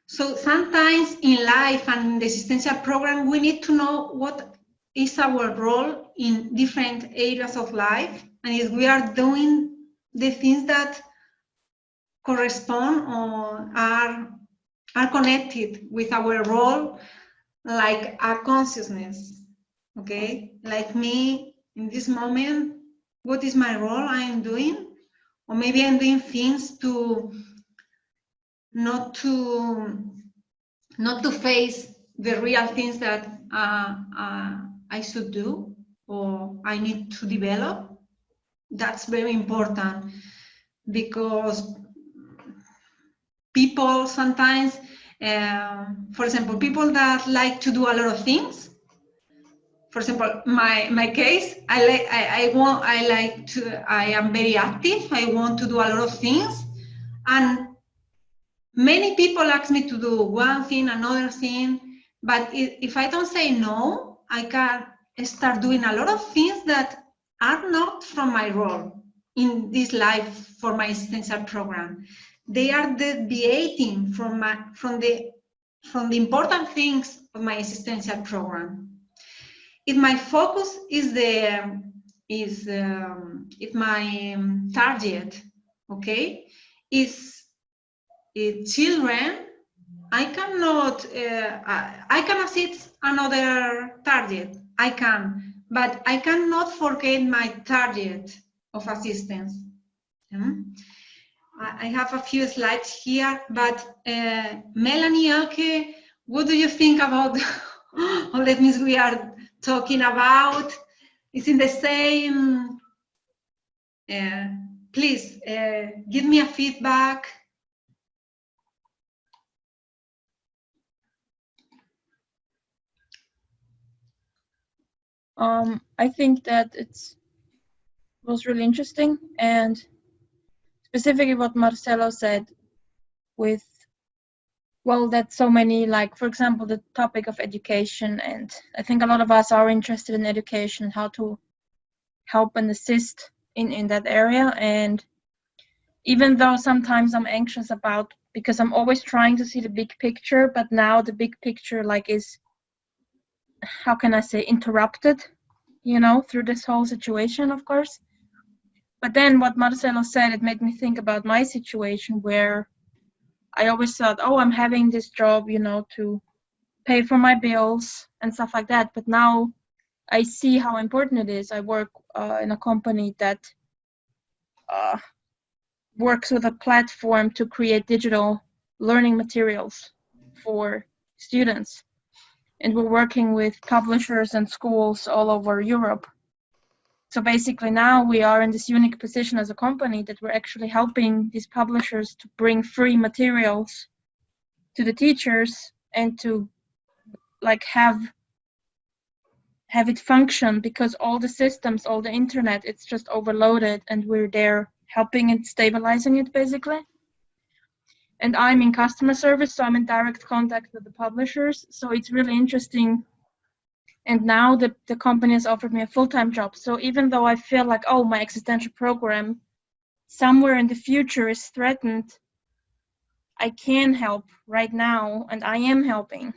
So sometimes in life and in the Existential Program, we need to know what is our role in different areas of life, and if we are doing the things that correspond or are connected with our role, like a consciousness, okay? Like me in this moment, what is my role I am doing? Or maybe I'm doing things to not to face the real things that I should do or I need to develop. That's very important, because people sometimes, for example, people that like to do a lot of things. For example, my case, I am very active. I want to do a lot of things, and many people ask me to do one thing, another thing. But if I don't say no, I can start doing a lot of things that are not from my role in this life for my Existential Program. they are deviating from the important things of my existential program. If my focus is if my target, okay, is children, I cannot. I can assist another target. I can, but I cannot forget my target of assistance. I have a few slides here, but Melanie, Elke, what do you think about all the things we are talking about? Is it the same? Please give me a feedback. I think that was really interesting, and specifically what Marcelo said with, well, that so many, like, for example, the topic of education, and I think a lot of us are interested in education, how to help and assist in that area. And even though sometimes I'm anxious about, because I'm always trying to see the big picture, but now the big picture like is, how can I say, interrupted, you know, through this whole situation, of course. But then what Marcelo said, it made me think about my situation where I always thought, oh, I'm having this job, you know, to pay for my bills and stuff like that. But now I see how important it is. I work in a company that works with a platform to create digital learning materials for students. And we're working with publishers and schools all over Europe. So basically now we are in this unique position as a company that we're actually helping these publishers to bring free materials to the teachers and to like have it function, because all the systems, all the internet, it's just overloaded, and we're there helping and stabilizing it basically. And I'm in customer service, so I'm in direct contact with the publishers. So it's really interesting. And now the company has offered me a full-time job. So even though I feel like, oh, my existential program somewhere in the future is threatened, I can help right now, and I am helping.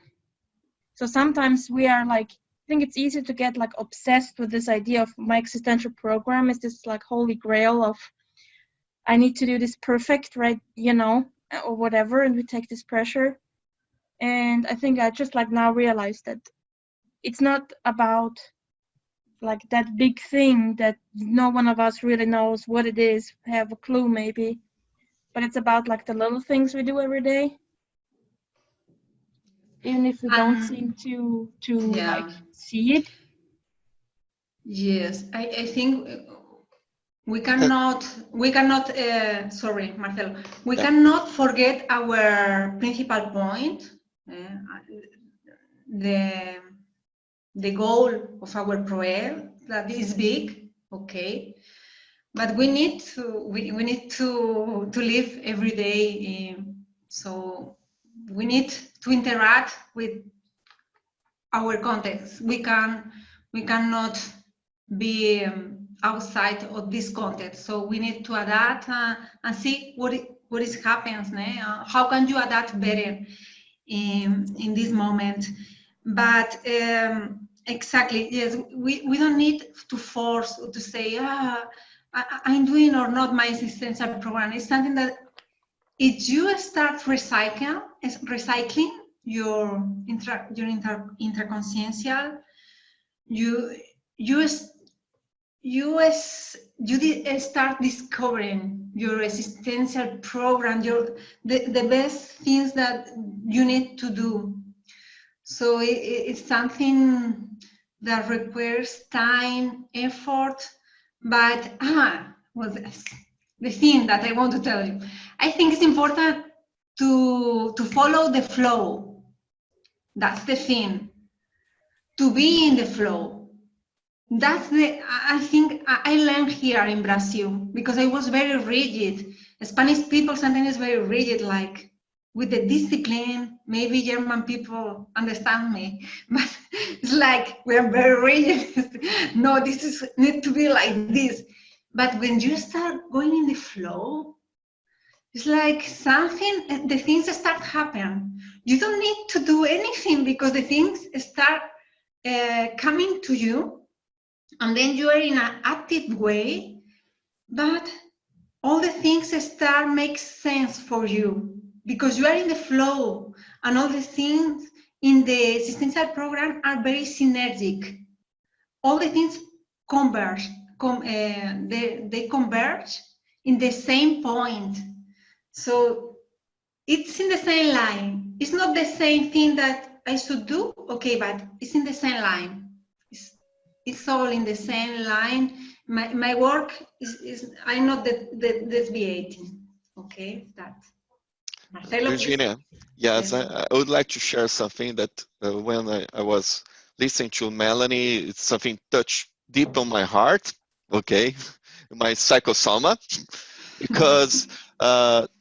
So sometimes we are like, I think it's easy to get like obsessed with this idea of my existential program is this like holy grail of I need to do this perfect, right, you know, or whatever, and we take this pressure. And I think I just like now realized that it's not about like that big thing that no one of us really knows what it is, have a clue maybe, but it's about like the little things we do every day, even if we don't seem to like see it. Yes, I think we cannot sorry, Marcelo, we cannot forget our principal point, the goal of our project, that is big, okay, but we need to live every day, so we need to interact with our context. We cannot be outside of this context, so we need to adapt and see what is happening. How can you adapt better in this moment? But exactly, yes, we don't need to force to say I'm doing or not my existential program. It's something that if you start recycling your interconsciential, you start discovering your existential program, the best things that you need to do. So it's something that requires time, effort, but the thing that I want to tell you, I think it's important to follow the flow. That's the thing. To be in the flow. I think I learned here in Brazil, because I was very rigid. Spanish people sometimes very rigid, like with the discipline. Maybe German people understand me, but it's like we're very rigid. No, this is need to be like this. But when you start going in the flow, It's like something, the things start happen. You don't need to do anything because the things start coming to you, and then you are in an active way, but all the things start make sense for you because you are in the flow, and all the things in the existential program are very synergic. All the things converge, they converge in the same point. So it's in the same line. It's not the same thing that I should do, okay, but it's in the same line. It's all in the same line. My work is I'm not deviating, okay, that. Marcelo, Virginia, yes, I would like to share something that when I was listening to Melanie, it's something touched deep on my heart, okay, my psychosoma, because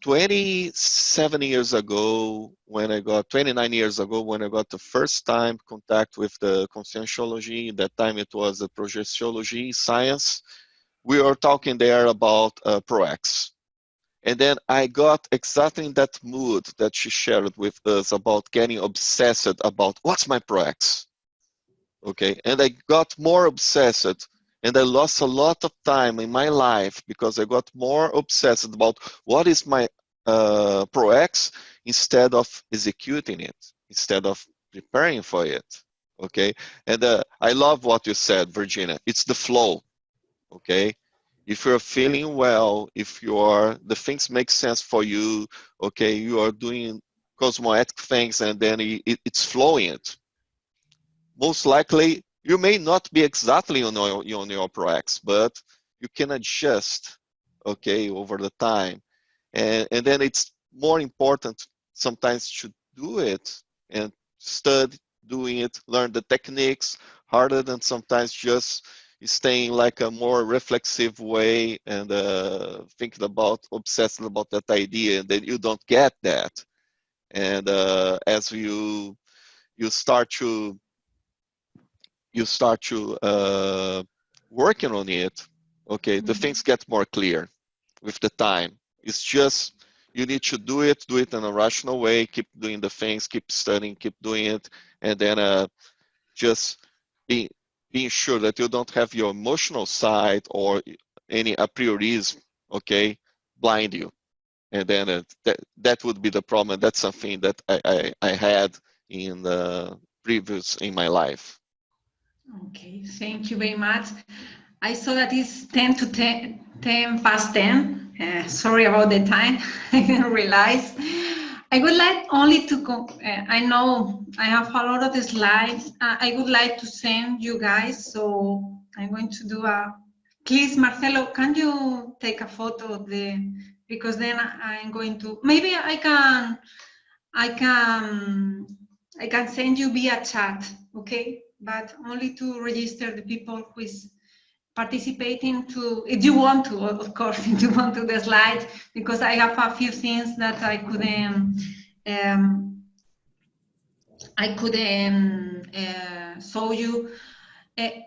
27 years ago, 29 years ago, when I got the first time contact with the conscientiology, that time it was the projectiology science, we were talking there about ProX. And then I got exactly in that mood that she shared with us about getting obsessed about what's my ProX, okay? And I got more obsessed, and I lost a lot of time in my life because I got more obsessed about what is my ProX instead of executing it, instead of preparing for it, okay? And I love what you said, Virginia. It's the flow, okay? If you're feeling well, if the things make sense for you, okay, you are doing cosmoetic things and then it's flowing. Most likely, you may not be exactly on your ProX, but you can adjust, okay, over the time. And then it's more important sometimes to do it and study doing it, learn the techniques, harder than sometimes just staying like a more reflexive way and thinking about, obsessing about that idea, and then you don't get that. And as you start to working on it, okay, the things get more clear with the time. It's just you need to do it in a rational way, keep doing the things, keep studying, keep doing it, and then just being sure that you don't have your emotional side or any a priorism, okay, blind you. And then that would be the problem. That's something that I had in the previous in my life. okay, thank you very much. I saw that it's 10 past 10. Sorry about the time. I didn't realize. I would like only to, I know I have a lot of the slides. I would like to send you guys. So I'm going to do please, Marcelo, can you take a photo of because then I'm going to, maybe I can send you via chat, okay? But only to register the people who is participating to, if you want to, of course, if you want to the slides, because I have a few things that I couldn't show you.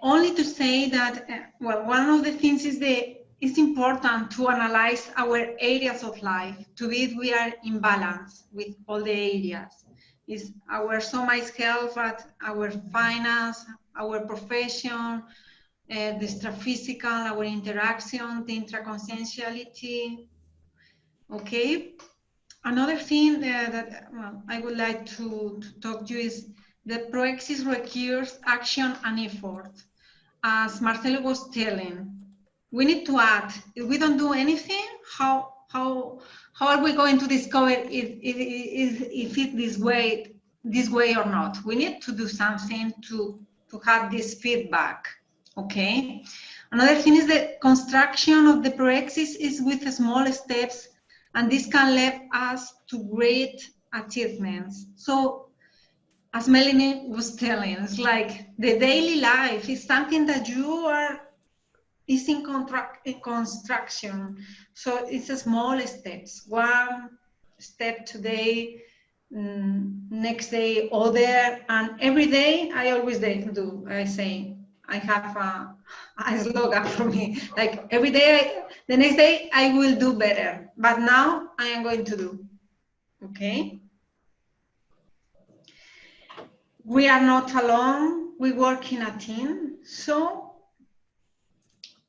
Only to say that, well, one of the things is it's important to analyze our areas of life, to be we are in balance with all the areas. Is our somatic health, but our finance, our profession, the extraphysical, our interaction, the intraconscientiality. Okay. Another thing that well, I would like to talk to you is that proexis requires action and effort. As Marcelo was telling, we need to act. If we don't do anything, how are we going to discover if it's this way or not? We need to do something to have this feedback. Okay. Another thing is the construction of the proexis is with small steps, and this can lead us to great achievements. So, as Melanie was telling, it's like the daily life is something that is in construction. So it's a small steps. One step today, next day other, and every day I always do. I say I have a slogan for me. Like every day, the next day I will do better. But now I am going to do. Okay? We are not alone. We work in a team. So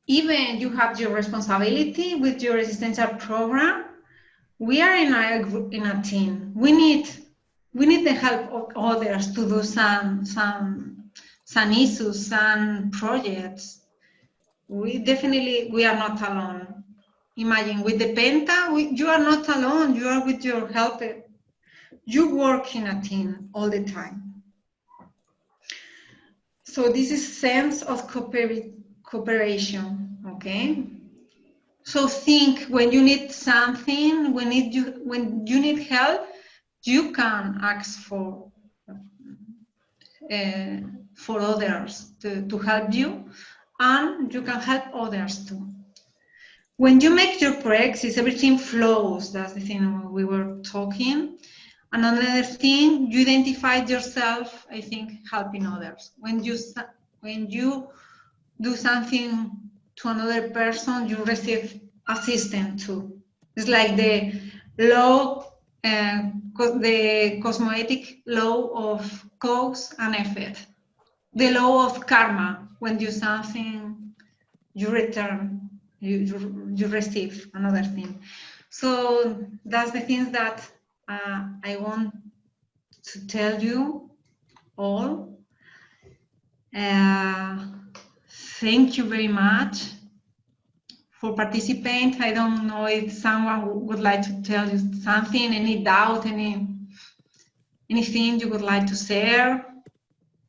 even you have your responsibility with your existential program, we are in a team. We need the help of others to do some issues, some projects. We are not alone. Imagine with the Penta, you are not alone. You are with your helper. You work in a team all the time. So this is sense of cooperation. Okay. So think when you need something, when you need help, you can ask for others to help you, and you can help others too. When you make your praxis, everything flows. That's the thing we were talking. Another thing, you identified yourself, I think, helping others. When you do something to another person, you receive assistance too. It's like the law, the cosmetic law of cause and effect. The law of karma. When you do something, you return, you receive another thing. So that's the things that I want to tell you all. Thank you very much for participating. I don't know if someone would like to tell you something, any doubt, anything you would like to share.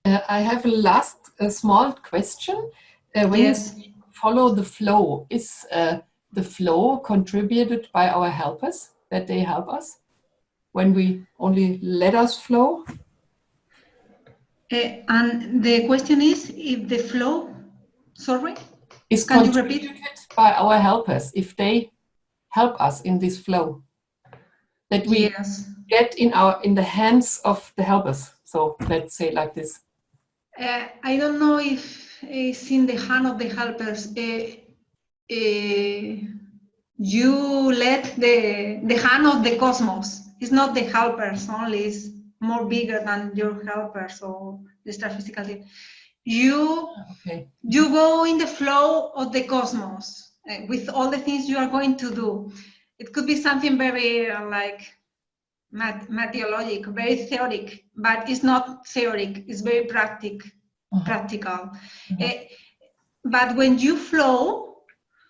I have a small question. When Yes. you follow the flow, is the flow contributed by our helpers, that they help us when we only let us flow? And the question is if the flow, sorry? Is Can you contributed repeat? by our helpers, if they help us in this flow, that we Yes. get in the hands of the helpers. So let's say like this. I don't know if it's in the hand of the helpers. You let the hand of the cosmos. It's not the helpers only. It's more bigger than your helpers or the astrophysical team. You go in the flow of the cosmos with all the things you are going to do. It could be something very like meteorological, very theoretic, but it's not theoretic. It's very practical. But when you flow,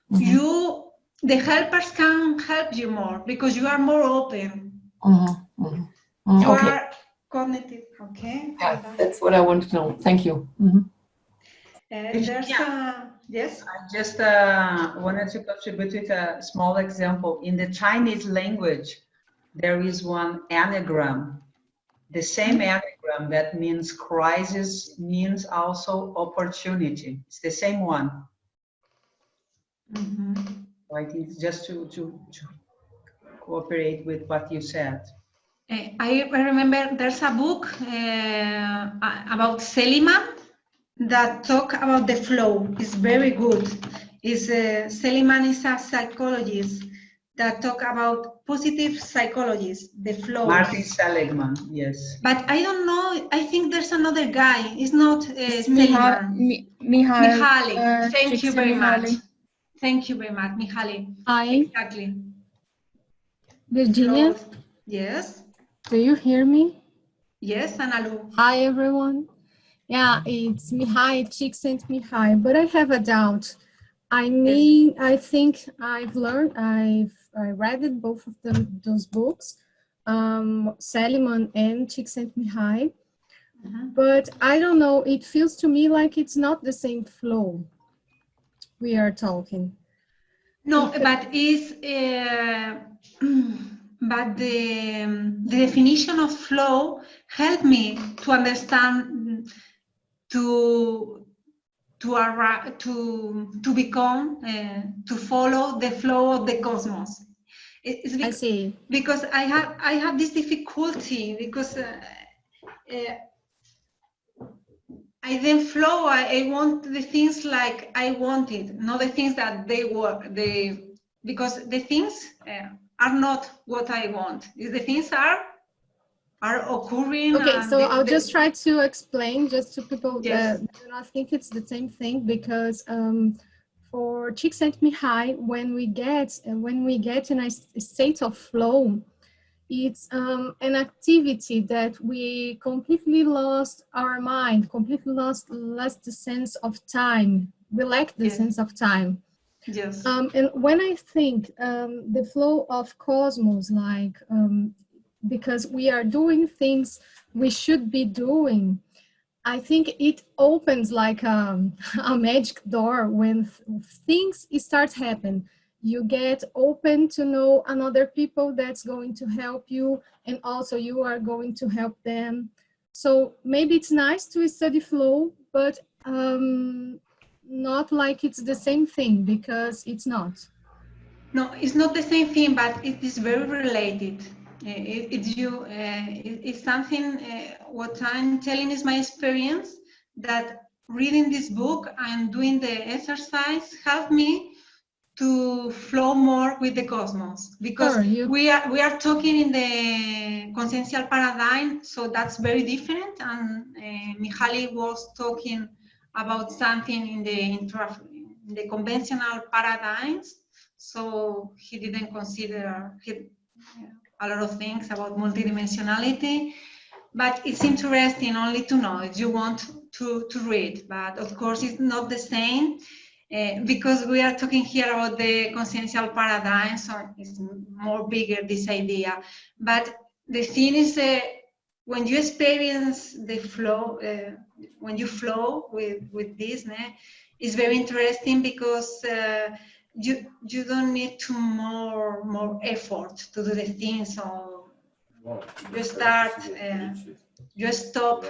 the helpers can help you more because you are more open. You are cognitive. Okay. Yeah, that's what I want to know. Thank you. Yes. I just wanted to contribute with a small example. In the Chinese language, there is one anagram. The same anagram that means crisis means also opportunity. It's the same one. So I think it's just to cooperate with what you said. I remember there's a book about Seligman that talk about the flow. It's very good. Seligman is a psychologist that talk about positive psychology, the flow. Martin Seligman, yes. But I don't know. I think there's another guy. It's not Seligman. Mihaly. Thank you very much. Thank you very much, Mihaly. Hi. Exactly. Virginia? Flow. Yes. Do you hear me? Yes, Analu. Hi, everyone. Yeah, it's Mihai, Csikszentmihalyi, but I have a doubt. I mean, I think I read it, both of those books, Seligman and Csikszentmihalyi, but I don't know, it feels to me like it's not the same flow we are talking. No, but but the definition of flow helped me to understand, to become, to follow the flow of the cosmos. I see. Because I have this difficulty because I then flow. I want the things like I wanted, not the things that they were. Because the things are not what I want. The things are occurring. Okay, And so I'll just try to explain just to people Yes. that do not think it's the same thing, because for Csikszentmihalyi, when we get in a state of flow, it's an activity that we completely lost our mind, completely lost the sense of time. We lack the Yes. sense of time. Yes. And when I think the flow of cosmos, like because we are doing things we should be doing, I think it opens like a magic door when things start happening. You get open to know another people that's going to help you, and also you are going to help them. So maybe it's nice to study flow, but not like it's the same thing, because it's not. No, it's not the same thing, but it is very related. It's something, what I'm telling is my experience, that reading this book and doing the exercise helped me to flow more with the cosmos, because Sure, we are talking in the consciential paradigm, so that's very different. And Mihaly was talking about something in the conventional paradigms, so he didn't consider a lot of things about multidimensionality. But it's interesting only to know if you want to read. But of course, it's not the same. Because we are talking here about the consciential paradigm, so it's more bigger, this idea. But the thing is, when you experience the flow, when you flow with this, it's very interesting, because you don't need to more effort to do the things. So you start, you stop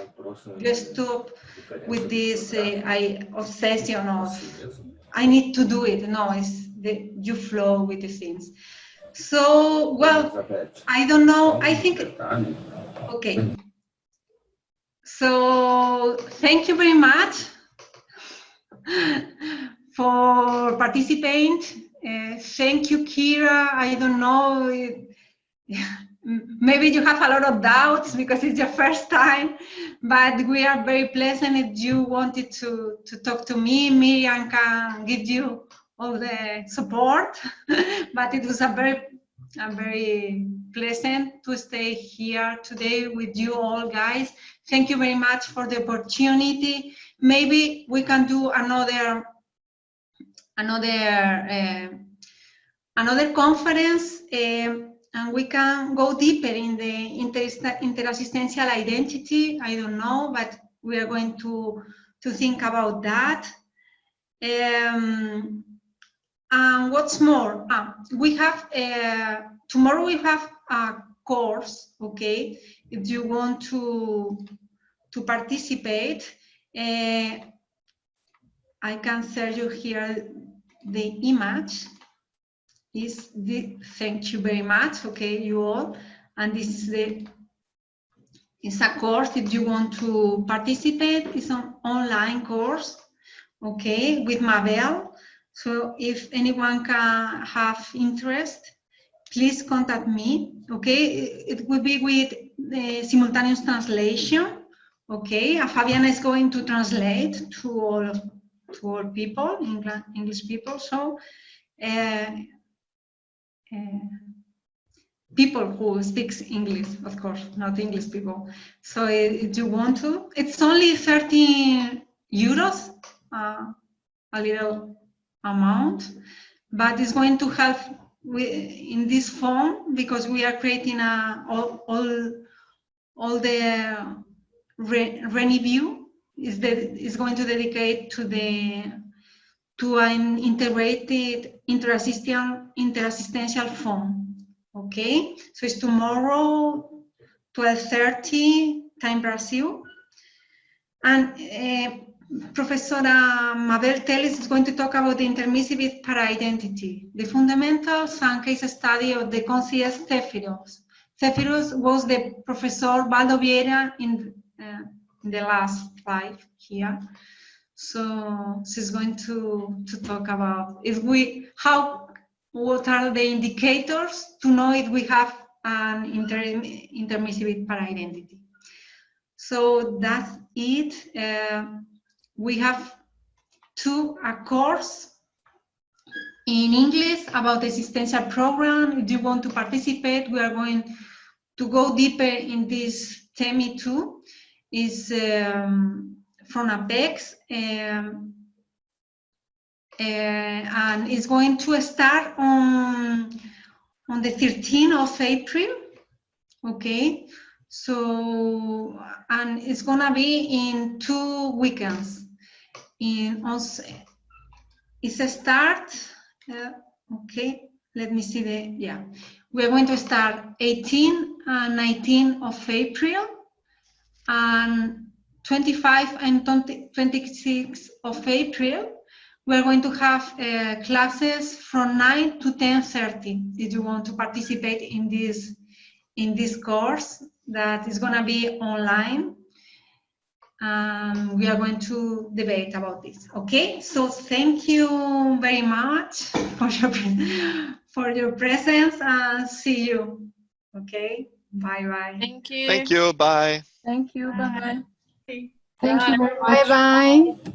with this obsession of I need to do it. No, you flow with the things. So, well, I don't know. I think, okay. So thank you very much for participating. Thank you, Kira. I don't know. Maybe you have a lot of doubts because it's your first time, but we are very pleasant. If you wanted to talk to me, Miriam can give you all the support. But it was a very pleasant to stay here today with you all, guys. Thank you very much for the opportunity. Maybe we can do another conference, and we can go deeper in the interassistential identity. I don't know, but we are going to think about that. And what's more, we have tomorrow we have a course. Okay, if you want to participate, I can share you here the image. Thank you very much, okay, you all. And this is it's a course. If you want to participate, it's an online course, okay, with Mabel. So if anyone can have interest, please contact me, okay. It will be with the simultaneous translation, okay. Fabiana is going to translate to all people, English people. So people who speaks English, of course, not English people. So if you want to, it's only 13 euros, a little amount, but it's going to help in this form, because we are creating all the review is going to dedicate to an integrated interassistential form. Okay, so it's tomorrow, 12:30 time Brazil, and Professor Mabel Teles is going to talk about the intermissivist para-identity, the fundamentals and case study of the conscious Zephyrus. Zephyrus was the Professor Baldo Vieira in the last slide here. So she's going to talk about what are the indicators to know if we have an intermissive para-identity. So that's it. We have a course in English about the Existential Program. If you want to participate, we are going to go deeper in this theme too. Is from Apex, and it's going to start on the 13th of April. Okay, so and it's gonna be in 2 weekends. It's a start. Okay, let me see we're going to start 18 and 19 of April, and 25 and 26 of April. We're going to have classes from 9 to 10:30. If you want to participate in this course that is going to be online, we are going to debate about this. Okay, so thank you very much for your presence, and see you. Okay, bye bye. Thank you. Thank you. Bye. Thank you. Bye bye. Thank you very much. Bye bye.